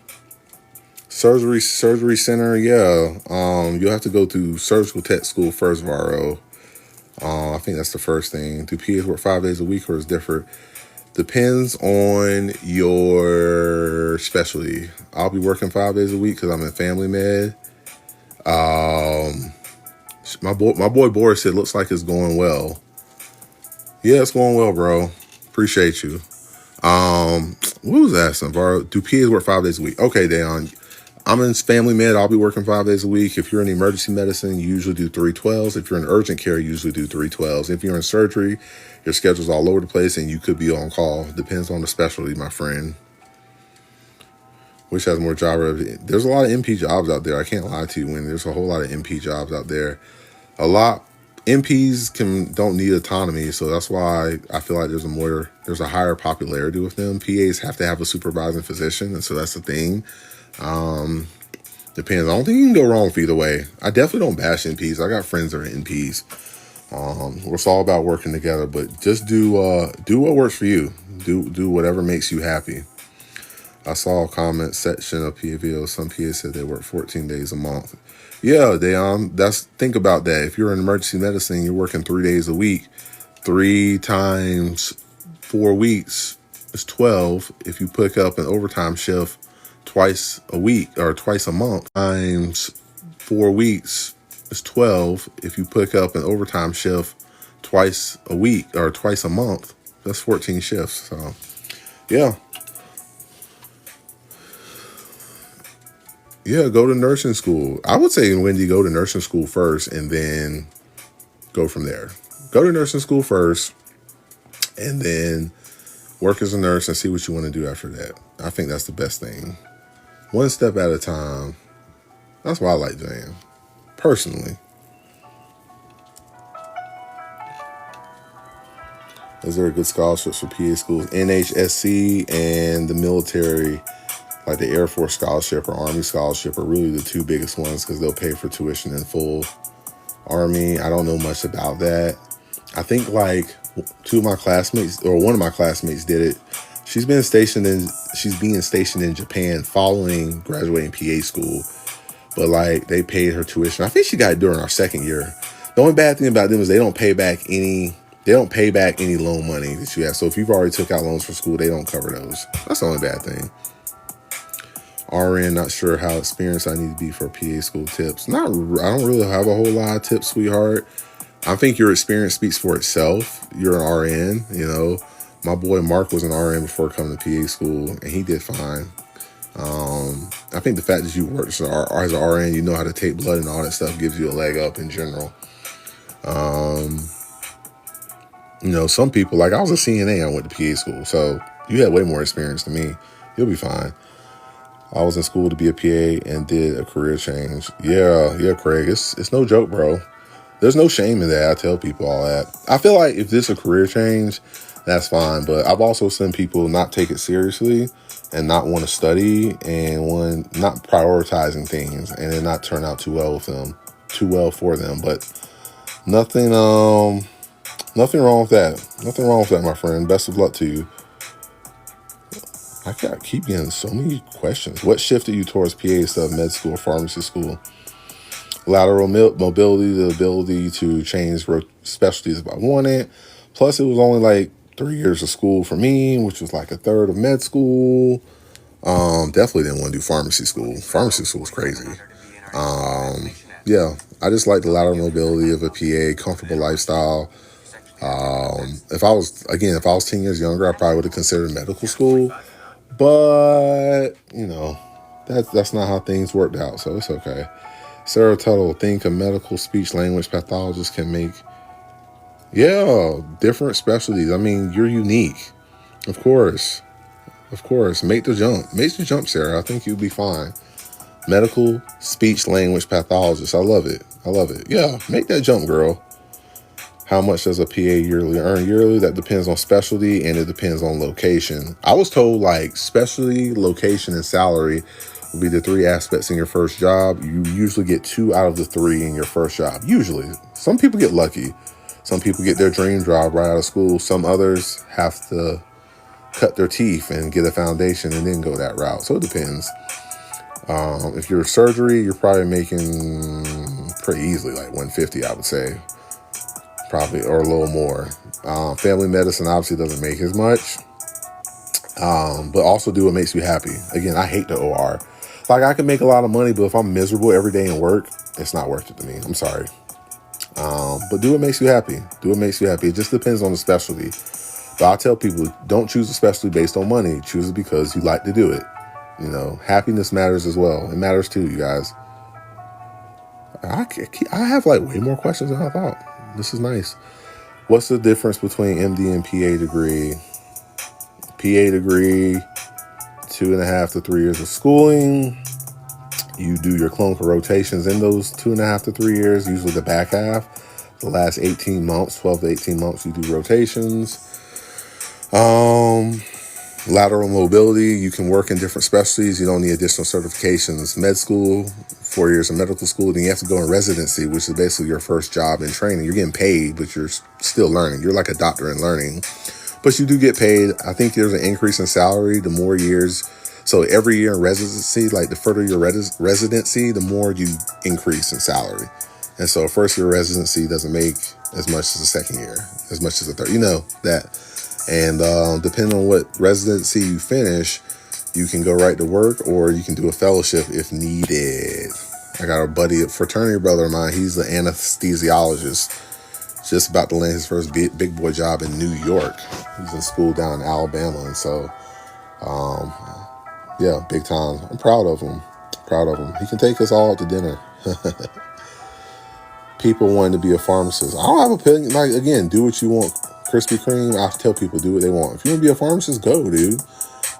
Speaker 1: Surgery center, yeah. You'll have to go through surgical tech school first, Varo. I think that's the first thing. Do PAs work 5 days a week or is different? Depends on your specialty. I'll be working 5 days a week because I'm in family med. My boy Boris said looks like it's going well. Yeah, it's going well, bro. Appreciate you. What was that? Varo? Do PAs work 5 days a week? Okay, Dan. I'm in family med. I'll be working 5 days a week. If you're in emergency medicine, you usually do 312s. If you're in urgent care, you usually do 312s. If you're in surgery, your schedule's all over the place and you could be on call. Depends on the specialty, my friend. Which has more job? There's a lot of MP jobs out there. I can't lie to you, when there's a whole lot of MP jobs out there. A lot. MPs don't need autonomy, so that's why I feel like there's a higher popularity with them. PAs have to have a supervising physician, and so that's the thing. Depends. I don't think you can go wrong with either way. I definitely don't bash NPs. I got friends that are NPs. It's all about working together, but just do what works for you. Do whatever makes you happy. I saw a comment section of PA videos. Some PAs said they work 14 days a month. Yeah, think about that. If you're in emergency medicine, you're working 3 days a week. 3 times 4 weeks is 12. If you pick up an overtime shift twice a week or twice a month times 4 weeks is 12. If you pick up an overtime shift twice a week or twice a month, that's 14 shifts. So yeah. Yeah, go to nursing school. I would say, Wendy, go to nursing school first and then go from there. Go to nursing school first and then work as a nurse and see what you want to do after that. I think that's the best thing. One step at a time. That's what I like doing, personally. Is there a good scholarships for PA schools? NHSC and the military, like the Air Force scholarship or Army scholarship, are really the two biggest ones because they'll pay for tuition in full. Army, I don't know much about that. I think like one of my classmates did it. She's being stationed in Japan following graduating PA school, but like they paid her tuition. I think she got it during our second year. The only bad thing about them is they don't pay back any loan money that you have. So if you've already took out loans for school, they don't cover those. That's the only bad thing. RN, not sure how experienced I need to be for PA school tips. I don't really have a whole lot of tips, sweetheart. I think your experience speaks for itself. You're an RN, you know. My boy Mark was an RN before coming to PA school, and he did fine. I think the fact that you worked as an RN, you know how to take blood and all that stuff, gives you a leg up in general. Some people, like I was a CNA, I went to PA school, so you had way more experience than me. You'll be fine. I was in school to be a PA and did a career change. Yeah, Craig. It's no joke, bro. There's no shame in that. I tell people all that. I feel like if this is a career change, that's fine. But I've also seen people not take it seriously and not want to study and not prioritizing things and then not turn out too well for them. But nothing wrong with that. Nothing wrong with that, my friend. Best of luck to you. I keep getting so many questions. What shifted you towards PA instead of med school or pharmacy school? Lateral mobility, the ability to change specialties if I wanted. Plus, it was only like 3 years of school for me, which was like a third of med school. Definitely didn't want to do pharmacy school. Pharmacy school was crazy. Yeah, I just like the lateral mobility of a PA, comfortable lifestyle. If I was 10 years younger, I probably would have considered medical school. But, that's not how things worked out, so it's okay. Sarah Tuttle, think a medical speech language pathologist can make, different specialties. I mean, you're unique. Of course. Make the jump. Make the jump, Sarah. I think you'll be fine. Medical speech language pathologist. I love it. I love it. Yeah, make that jump, girl. How much does a PA yearly earn? Yearly, that depends on specialty and it depends on location. I was told like specialty, location, and salary will be the three aspects in your first job. You usually get 2 out of the 3 in your first job. Usually. Some people get lucky. Some people get their dream job right out of school. Some others have to cut their teeth and get a foundation and then go that route. So it depends. If you're surgery, you're probably making pretty easily like 150, I would say. Probably, or a little more. Family medicine obviously doesn't make as much, but also do what makes you happy. Again, I hate the OR. Like, I can make a lot of money, but if I'm miserable every day in work, it's not worth it to me. I'm sorry. But do what makes you happy. Do what makes you happy. It just depends on the specialty. But I tell people, don't choose a specialty based on money. Choose it because you like to do it. You know, happiness matters as well. It matters too, you guys. I have like way more questions than I thought. This is nice. What's the difference between MD and PA degree? PA degree, 2.5 to 3 years of schooling. You do your clinical rotations in those 2.5 to 3 years, usually the back half. The last 18 months, 12 to 18 months, you do rotations. Lateral mobility, you can work in different specialties. You don't need additional certifications. Med school, 4 years of medical school. Then you have to go in residency, which is basically your first job in training. You're getting paid, but you're still learning. You're like a doctor in learning. But you do get paid. I think there's an increase in salary the more years. So every year in residency, like the further your residency, the more you increase in salary. And so first year residency doesn't make as much as the second year, as much as the third. You know that. And depending on what residency you finish, you can go right to work or you can do a fellowship if needed. I got a buddy, a fraternity brother of mine. He's the anesthesiologist, just about to land his first big boy job in New York. He's in school down in Alabama. And so, yeah, big time. I'm proud of him. Proud of him. He can take us all out to dinner. People wanting to be a pharmacist. I don't have an opinion. Like, again, do what you want. Krispy Kreme, I tell people do what they want. If you want to be a pharmacist, go, dude.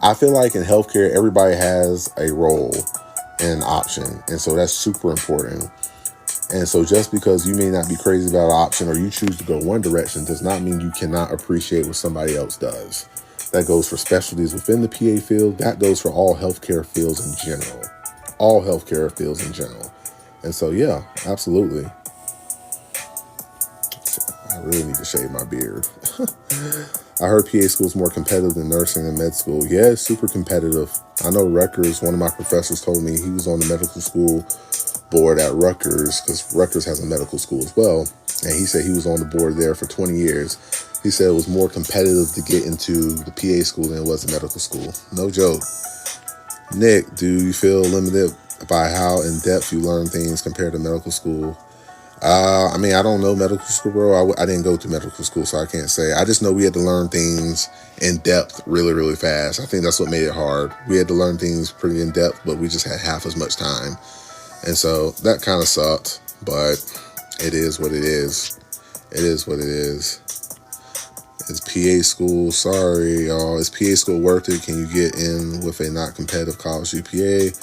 Speaker 1: I feel like in healthcare, everybody has a role and option. And so that's super important. And so just because you may not be crazy about an option or you choose to go one direction does not mean you cannot appreciate what somebody else does. That goes for specialties within the PA field. That goes for all healthcare fields in general. All healthcare fields in general. And so, yeah, absolutely. I really need to shave my beard. I heard PA school is more competitive than nursing and med school. Yeah, it's super competitive. I know Rutgers, one of my professors told me he was on the medical school board at Rutgers because Rutgers has a medical school as well. And he said he was on the board there for 20 years. He said it was more competitive to get into the PA school than it was the medical school. No joke. Nick, do you feel limited by how in depth you learn things compared to medical school? I mean, I don't know medical school, bro. I didn't go to medical school, so I can't say. I just know we had to learn things in depth really, really fast. I think that's what made it hard. We had to learn things pretty in depth, but we just had half as much time. And so that kind of sucked, but it is what it is. It is what it is. Is PA school, sorry, y'all. Is PA school worth it? Can you get in with a not competitive college GPA?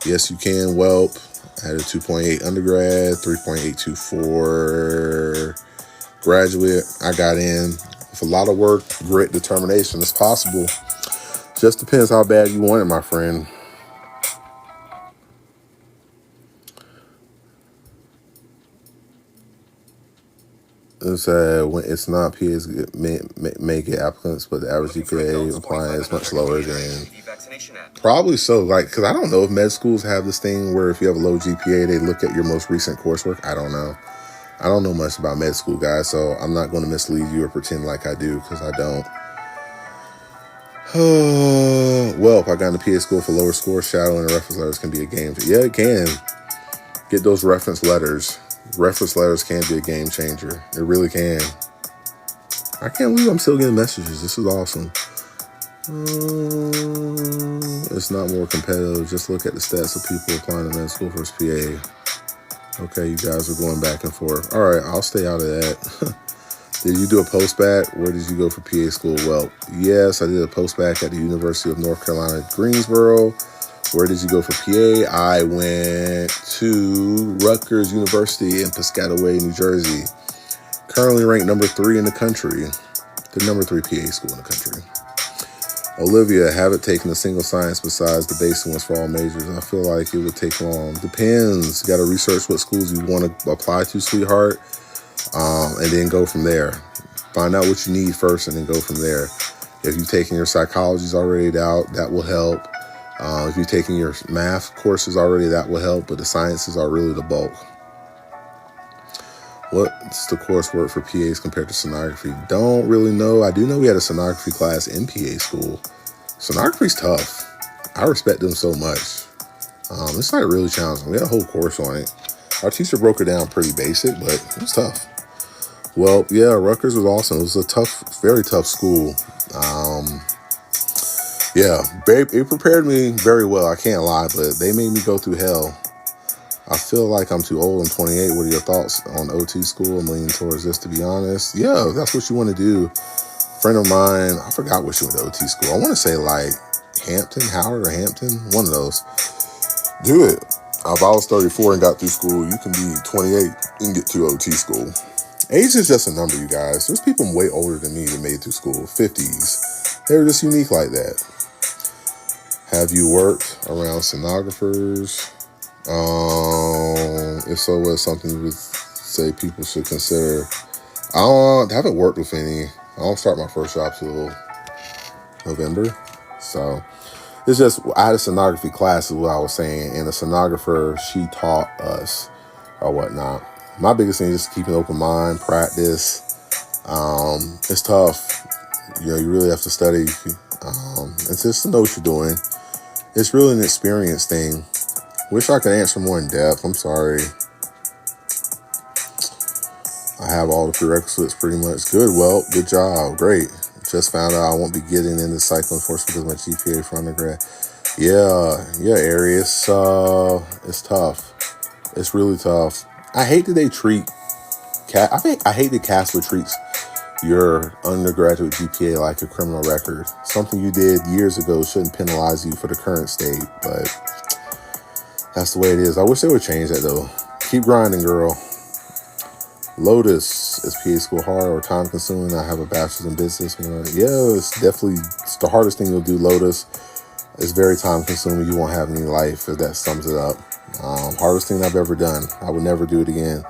Speaker 1: Yes, you can. Welp. I had a 2.8 undergrad, 3.824 graduate. I got in with a lot of work, grit, determination. It's possible. Just depends how bad you want it, my friend. It's when it's not PAs may get applicants, but the average GPA applying is much lower than. Probably so, like, because I don't know if med schools have this thing where if you have a low GPA, they look at your most recent coursework. I don't know. I don't know much about med school, guys, so I'm not going to mislead you or pretend like I do, because I don't. Well, if I got into PA school for lower scores, shadowing and reference letters can be a game. Yeah, it can. Get those reference letters. Reference letters can be a game changer. It really can. I can't believe I'm still getting messages. This is awesome. It's not more competitive. Just look at the stats of people applying to med school versus PA. Okay, you guys are going back and forth. All right, I'll stay out of that. Did you do a post-bac? Where did you go for PA school? Well, yes, I did a post-bac at the University of North Carolina, Greensboro. Where did you go for PA? I went to Rutgers University in Piscataway, New Jersey. Currently ranked number 3 in the country. The number 3 PA school in the country. Olivia, haven't taken a single science besides the basic ones for all majors. I feel like it would take long. Depends. You got to research what schools you want to apply to, sweetheart, and then go from there. Find out what you need first and then go from there. If you've taken your psychologies already out, that will help. If you're taking your math courses already, that will help, but the sciences are really the bulk. What's the coursework for PAs compared to sonography? Don't really know. I do know we had a sonography class in PA school. Sonography's tough. I respect them so much. It's like really challenging. We had a whole course on it. Our teacher broke it down pretty basic, but it was tough. Well, yeah, Rutgers was awesome. It was a tough, very tough school. Yeah, it prepared me very well. I can't lie, but they made me go through hell. I feel like I'm too old. I'm 28. What are your thoughts on OT school? I'm leaning towards this, to be honest. Yeah, that's what you want to do. A friend of mine, I forgot what she went to OT school. I want to say like Howard or Hampton, one of those. Do it. If I was 34 and got through school, you can be 28 and get to OT school. Age is just a number, you guys. There's people way older than me that made it through school, 50s. They were just unique like that. Have you worked around sonographers? If so, what's something you would say people should consider? I haven't worked with any. I don't start my first job till November. So it's just, I had a sonography class is what I was saying. And the sonographer, she taught us or whatnot. My biggest thing is just keep an open mind, practice. It's tough. You know, you really have to study. It's just to know what you're doing. It's really an experience thing. Wish I could answer more in depth. I'm sorry. I have all the prerequisites pretty much. Good. Well, good job. Great. Just found out I won't be getting into cycling force because of my GPA for undergrad. Yeah, Aries. It's tough. It's really tough. I hate that they treat I hate that CASPA treats your undergraduate GPA like a criminal record. Something you did years ago shouldn't penalize you for the current state, but that's the way it is. I wish they would change that though. Keep grinding, girl. Lotus, is PA school hard or time consuming? I have a bachelor's in business. Yeah, it's the hardest thing you'll do, Lotus. It's very time consuming. You won't have any life, if that sums it up. Hardest thing I've ever done. I would never do it again.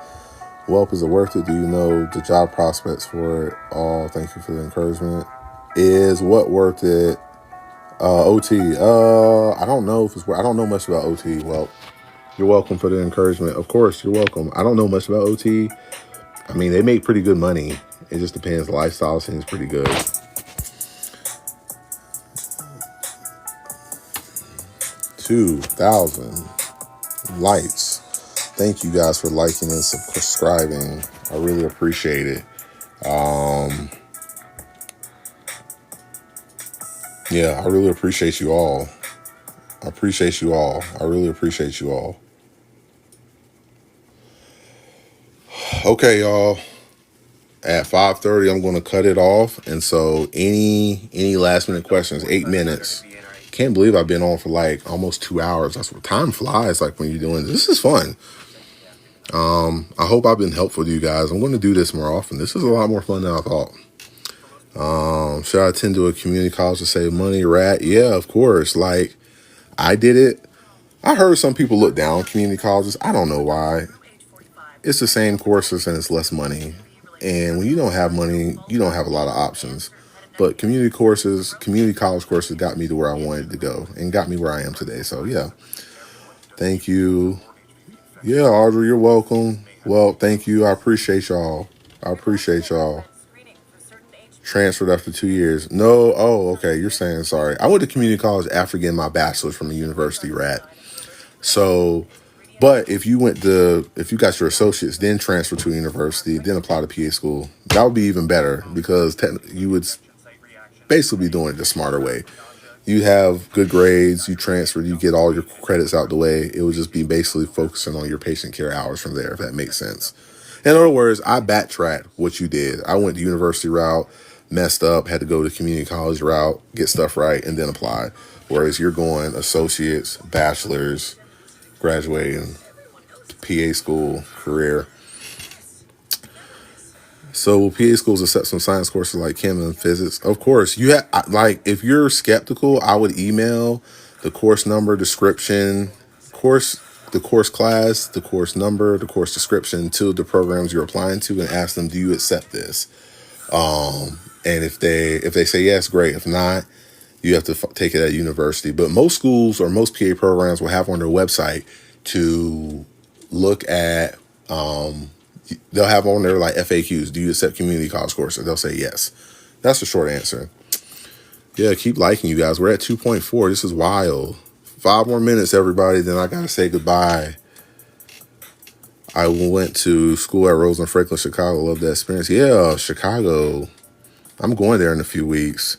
Speaker 1: Welp, is it worth it? Do you know the job prospects for it all? Thank you for the encouragement. Is what worth it? OT. I don't know if it's worth. I don't know much about OT. Well, you're welcome for the encouragement. Of course, you're welcome. I don't know much about OT. I mean, they make pretty good money. It just depends. The lifestyle seems pretty good. 2,000 likes. Thank you guys for liking and subscribing. I really appreciate it. Yeah, I really appreciate you all. I appreciate you all. I really appreciate you all. Okay, y'all. At 5:30, I'm going to cut it off. And so any last minute questions, 8 minutes. Can't believe I've been on for like almost 2 hours. That's what time flies like when you're doing this. This is fun. I hope I've been helpful to you guys. I'm going to do this more often. This is a lot more fun than I thought. Should I attend to a community college to save money? Rat? Yeah, of course. Like, I did it. I heard some people look down on community colleges. I don't know why. It's the same courses and it's less money. And when you don't have money, you don't have a lot of options. But community college courses got me to where I wanted to go and got me where I am today. So, yeah. Thank you. Yeah, Audrey, you're welcome. Well, thank you. I appreciate y'all. Transferred after 2 years. No. Oh, okay. You're saying, sorry. I went to community college after getting my bachelor's from a university, Rat. So, but if you got your associates, then transfer to a university, then apply to PA school, that would be even better because you would basically be doing it the smarter way. You have good grades, you transfer, you get all your credits out the way. It would just be basically focusing on your patient care hours from there, if that makes sense. In other words, I backtracked what you did. I went the university route. messed up, had to go the community college route, get stuff right, and then apply. Whereas you're going associates, bachelors, graduating, PA school, career. So will PA schools accept some science courses like chem and physics? Of course. If you're skeptical, I would email the course number, description, the course class, the course number, the course description to the programs you're applying to and ask them, do you accept this? And if they say yes, great. If not, you have to take it at university. But most schools or most PA programs will have on their website to look at, they'll have on there like FAQs. Do you accept community college courses? They'll say yes. That's the short answer. Yeah, keep liking, you guys. We're at 2.4. This is wild. 5 more minutes, everybody. Then I got to say goodbye. I went to school at Roseland Franklin, Chicago. Love that experience. Yeah, Chicago. I'm going there in a few weeks.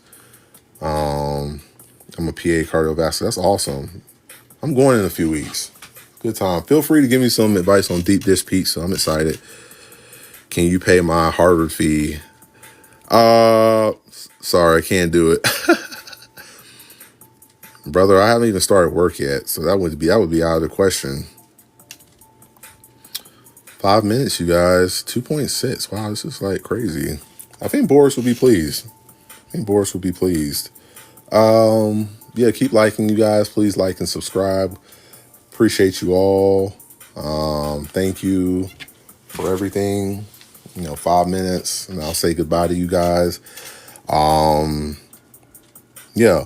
Speaker 1: I'm a PA cardiovascular. That's awesome. I'm going in a few weeks. Good time. Feel free to give me some advice on deep dish pizza. I'm excited. Can you pay my Harvard fee? Sorry, I can't do it. Brother, I haven't even started work yet, so that would be out of the question. 5 minutes, you guys. 2.6. Wow, this is like crazy. I think Boris will be pleased. Yeah, keep liking, you guys. Please like and subscribe. Appreciate you all. Thank you for everything. 5 minutes, and I'll say goodbye to you guys. Yeah.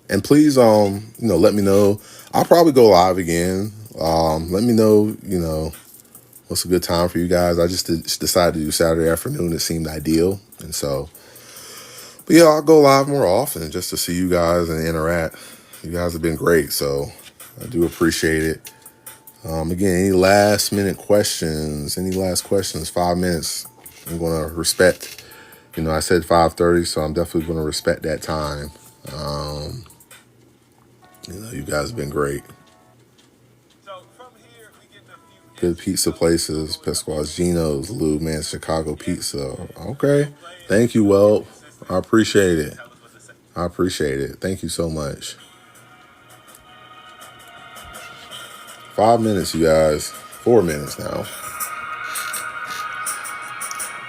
Speaker 1: And please, let me know. I'll probably go live again. Let me know, what's a good time for you guys. I just decided to do Saturday afternoon. It seemed ideal. And so, but yeah, I'll go live more often just to see you guys and interact. You guys have been great. So I do appreciate it. Again, any last questions? 5 minutes. I'm going to respect, I said 5:30, so I'm definitely going to respect that time. You guys have been great. Good pizza places, Pesqua's, Geno's, Lou, man, Chicago pizza. Okay. Thank you, Welp. I appreciate it. Thank you so much. 5 minutes, you guys. 4 minutes now.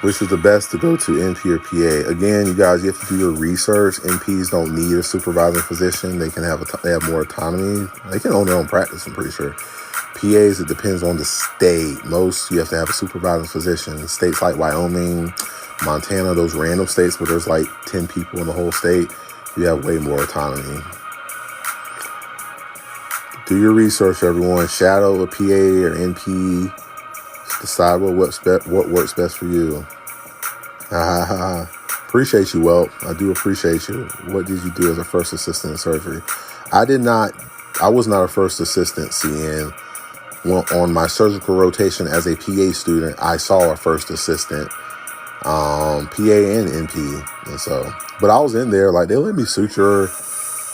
Speaker 1: Which is the best to go to, NP or PA? Again, you guys, you have to do your research. NPs don't need a supervising physician. They have more autonomy. They can own their own practice, I'm pretty sure. PAs, it depends on the state. Most, you have to have a supervising physician. States like Wyoming, Montana, those random states where there's like 10 people in the whole state, you have way more autonomy. Do your research, everyone. Shadow a PA or NP. Decide what works best for you. Appreciate you, Welp. I do appreciate you. What did you do as a first assistant in surgery? I was not a first assistant CN. On my surgical rotation as a PA student, I saw a first assistant, PA and NP. And so, but I was in there, like they let me suture,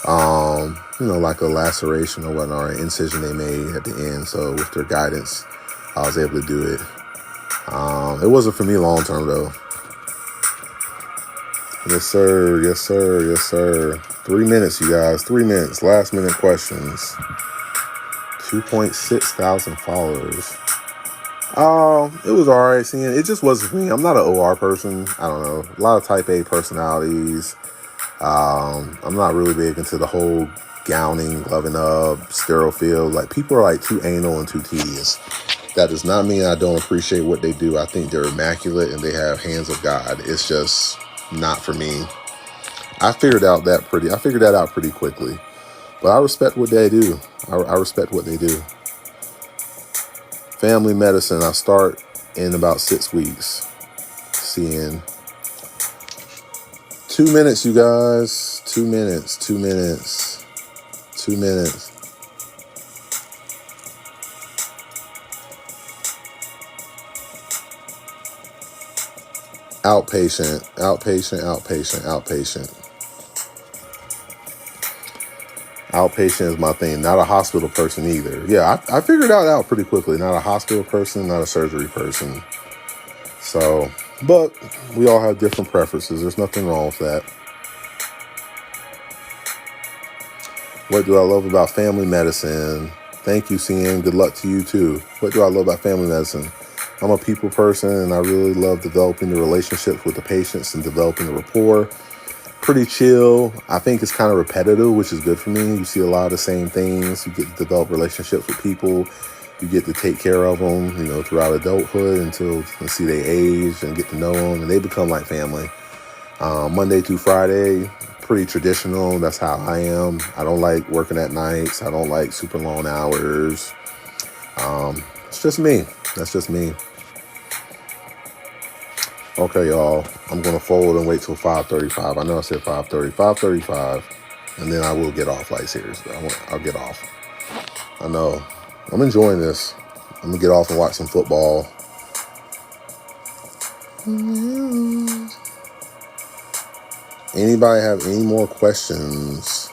Speaker 1: like a laceration or whatnot, or an incision they made at the end. So with their guidance, I was able to do it. It wasn't for me long term though. Yes, sir. 3 minutes, you guys. 3 minutes. Last minute questions. 2.6 thousand followers. It was all right. Seeing it just wasn't for me. I'm not an OR person. I don't know. A lot of type A personalities. I'm not really big into the whole gowning, gloving up, sterile field. Like people are like too anal and too tedious. That does not mean I don't appreciate what they do. I think they're immaculate and they have hands of God. It's just not for me. I figured that out pretty quickly. But I respect what they do. I respect what they do. Family medicine, I start in about 6 weeks. Seeing 2 minutes, you guys. 2 minutes. Outpatient. Outpatient is my thing. Not a hospital person either. Yeah, I figured that out pretty quickly. Not a hospital person, not a surgery person. So But we all have different preferences. There's nothing wrong with that. What do I love about family medicine? Thank you, CN. Good luck to you, too. What do I love about family medicine? I'm a people person, and I really love developing the relationships with the patients and developing the rapport. Pretty chill. I think it's kind of repetitive, which is good for me. You see a lot of the same things. You get to develop relationships with people. You get to take care of them, throughout adulthood until you see they age and get to know them, and they become like family. Monday through Friday, pretty traditional. That's how I am. I don't like working at nights. I don't like super long hours. It's just me. That's just me. Okay, y'all. I'm going to fold and wait till 5:35. I know I said 5:30. 5:35. And then I will get off. Like, seriously. I'll get off. I know. I'm enjoying this. I'm going to get off and watch some football. Anybody have any more questions?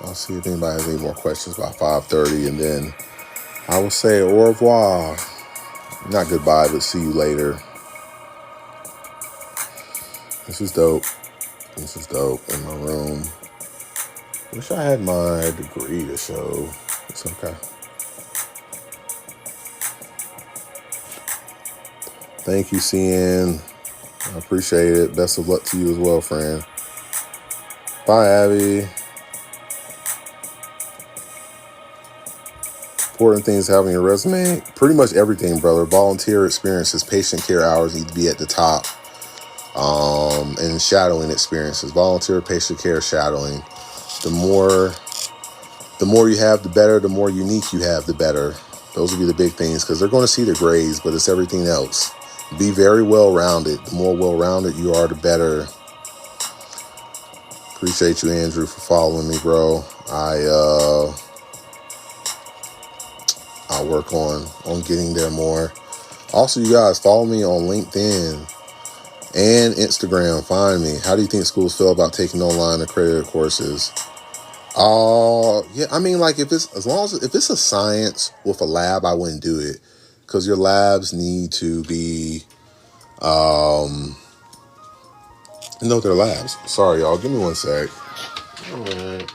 Speaker 1: I'll see if anybody has any more questions by 5:30, and then I will say au revoir. Not goodbye, but see you later. This is dope. This is dope in my room. Wish I had my degree to show. It's okay. Thank you, CN. I appreciate it. Best of luck to you as well, friend. Bye, Abby. Important things having your resume. Pretty much everything, brother. Volunteer experiences, patient care hours need to be at the top. And shadowing experiences. Volunteer patient care shadowing. The more you have, the better. The more unique you have, the better. Those will be the big things, because they're going to see the grades, but it's everything else. Be very well-rounded. The more well-rounded you are, the better. Appreciate you, Andrew, for following me, bro. I'll work on getting there more. Also, you guys, follow me on LinkedIn and Instagram. Find me. How do you think schools feel about taking online accredited courses? Yeah, I mean, like, if it's a science with a lab, I wouldn't do it, because your labs need to be, they're labs. Sorry, y'all. Give me one sec. All right.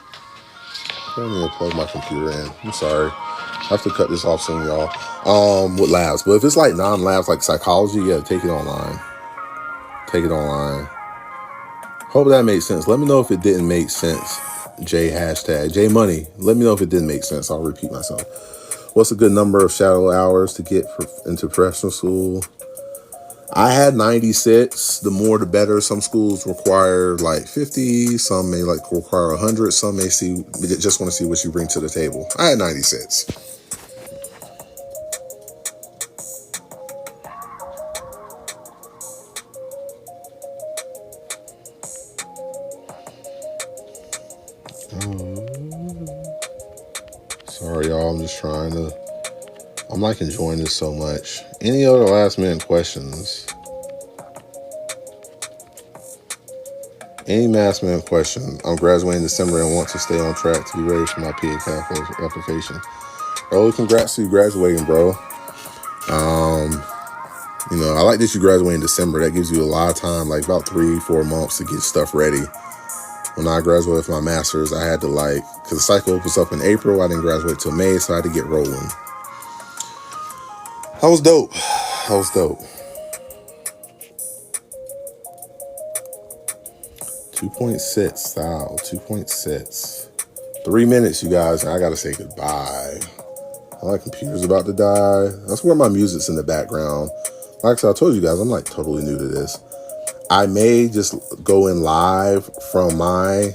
Speaker 1: I need to plug my computer in. I'm sorry. I have to cut this off soon, y'all. With labs, but if it's like non-labs, like psychology, yeah, take it online. Take it online. Hope that made sense. Let me know if it didn't make sense. J hashtag J Money. Let me know if it didn't make sense. I'll repeat myself. What's a good number of shadow hours to get into professional school? I had 96. The more the better. Some schools require like 50. Some may like require 100. Some may just want to see what you bring to the table. I had 96. Sorry, y'all. I'm like enjoying this so much. Any other last minute questions? Any last minute questions? I'm graduating in December and want to stay on track to be ready for my PA application. Early congrats to you graduating, bro. I like that you graduate in December. That gives you a lot of time, like about 3-4 months to get stuff ready. When I graduated with my master's, I had to because the cycle was up in April. I didn't graduate till May, so I had to get rolling. That was dope. 2.6, wow, 2.6. 3 minutes, you guys, and I gotta say goodbye. My computer's about to die. That's where my music's in the background. Like I said, I told you guys, I'm like totally new to this. I may just go in live from my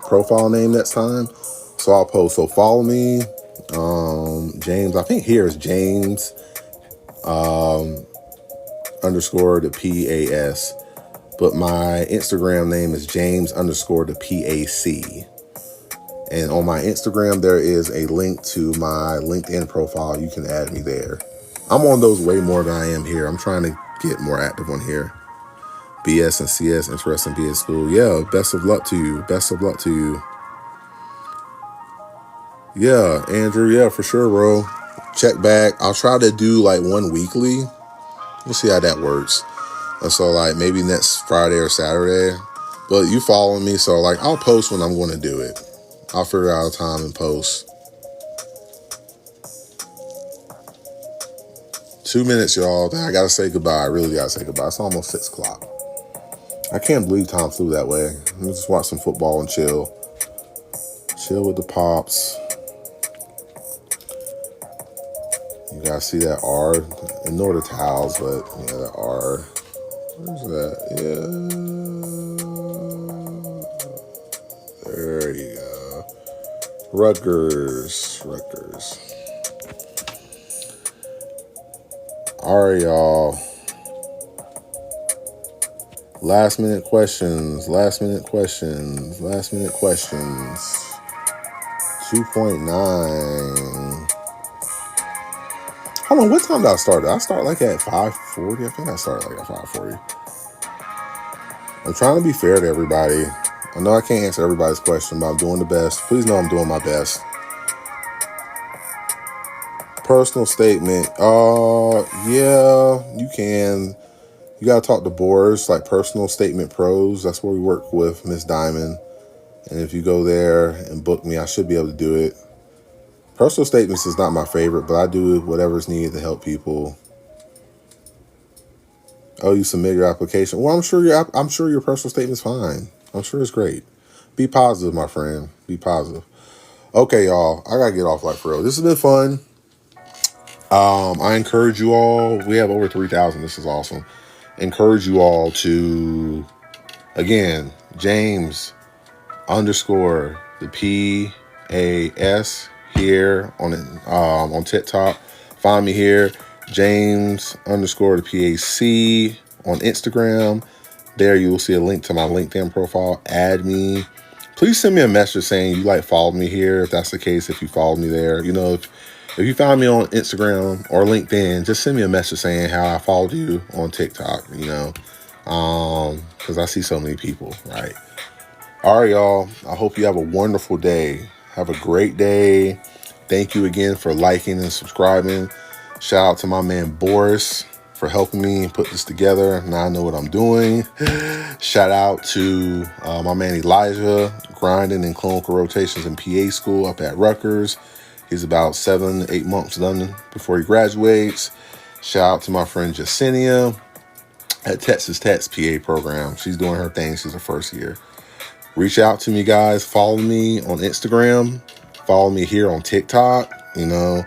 Speaker 1: profile name next time. So I'll post. So follow me. James, I think here is James underscore the PAS. But my Instagram name is James underscore the PAC. And on my Instagram, there is a link to my LinkedIn profile. You can add me there. I'm on those way more than I am here. I'm trying to get more active on here. BS and CS, interested in BS school. Yeah, best of luck to you. Best of luck to you. Yeah, Andrew, yeah, for sure, bro. check back. I'll try to do like one weekly. We'll see how that works. And so like maybe next Friday or Saturday. But you follow me, so like I'll post when I'm going to do it. I'll figure out a time and post. 2 minutes, y'all. I gotta say goodbye. I really gotta say goodbye. It's almost 6 o'clock. I can't believe time flew that way. Let me just watch some football and chill. Chill with the pops. You guys see that R? Ignore the towels, but yeah, that R. Where's that? Yeah. There you go. Rutgers. All right, y'all. Last minute questions. 2.9. Hold on, what time did I start? Did I start like at 5:40? I think I started like at 5:40. I'm trying to be fair to everybody. I know I can't answer everybody's question, but I'm doing the best. Please know I'm doing my best. Personal statement. Yeah, you can. You gotta talk to boards like Personal Statement Pros. That's where we work with Miss Diamond. And if you go there and book me, I should be able to do it. Personal statements is not my favorite, but I do whatever's needed to help people. Oh, you submit your application. Well, I'm sure your personal statement's fine. I'm sure it's great. Be positive, my friend. Be positive. Okay, y'all. I gotta get off like for real. This has been fun. I encourage you all. We have over 3,000. This is awesome. Encourage you all to, again, James _ the PAS here on TikTok. Find me here, James _ the PAC on Instagram. There you will see a link to my LinkedIn profile. Add me. Please send me a message saying you like followed me here. If that's the case, if you followed me there, if you found me on Instagram or LinkedIn, just send me a message saying how I followed you on TikTok. Because I see so many people, right? All right, y'all. I hope you have a wonderful day. Have a great day. Thank you again for liking and subscribing. Shout out to my man Boris for helping me put this together. Now I know what I'm doing. Shout out to my man Elijah, grinding in clinical rotations in PA school up at Rutgers. He's about 7-8 months done before he graduates. Shout out to my friend Jacinia at Texas Tech's PA program. She's doing her thing. She's a first year. Reach out to me, guys. Follow me on Instagram. Follow me here on TikTok. Follow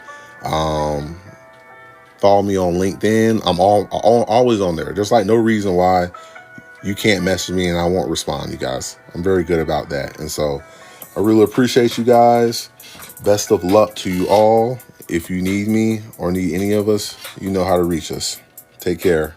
Speaker 1: me on LinkedIn. I'm always on there. There's like no reason why you can't message me and I won't respond, you guys. I'm very good about that. And so I really appreciate you guys. Best of luck to you all. If you need me or need any of us, you know how to reach us. Take care.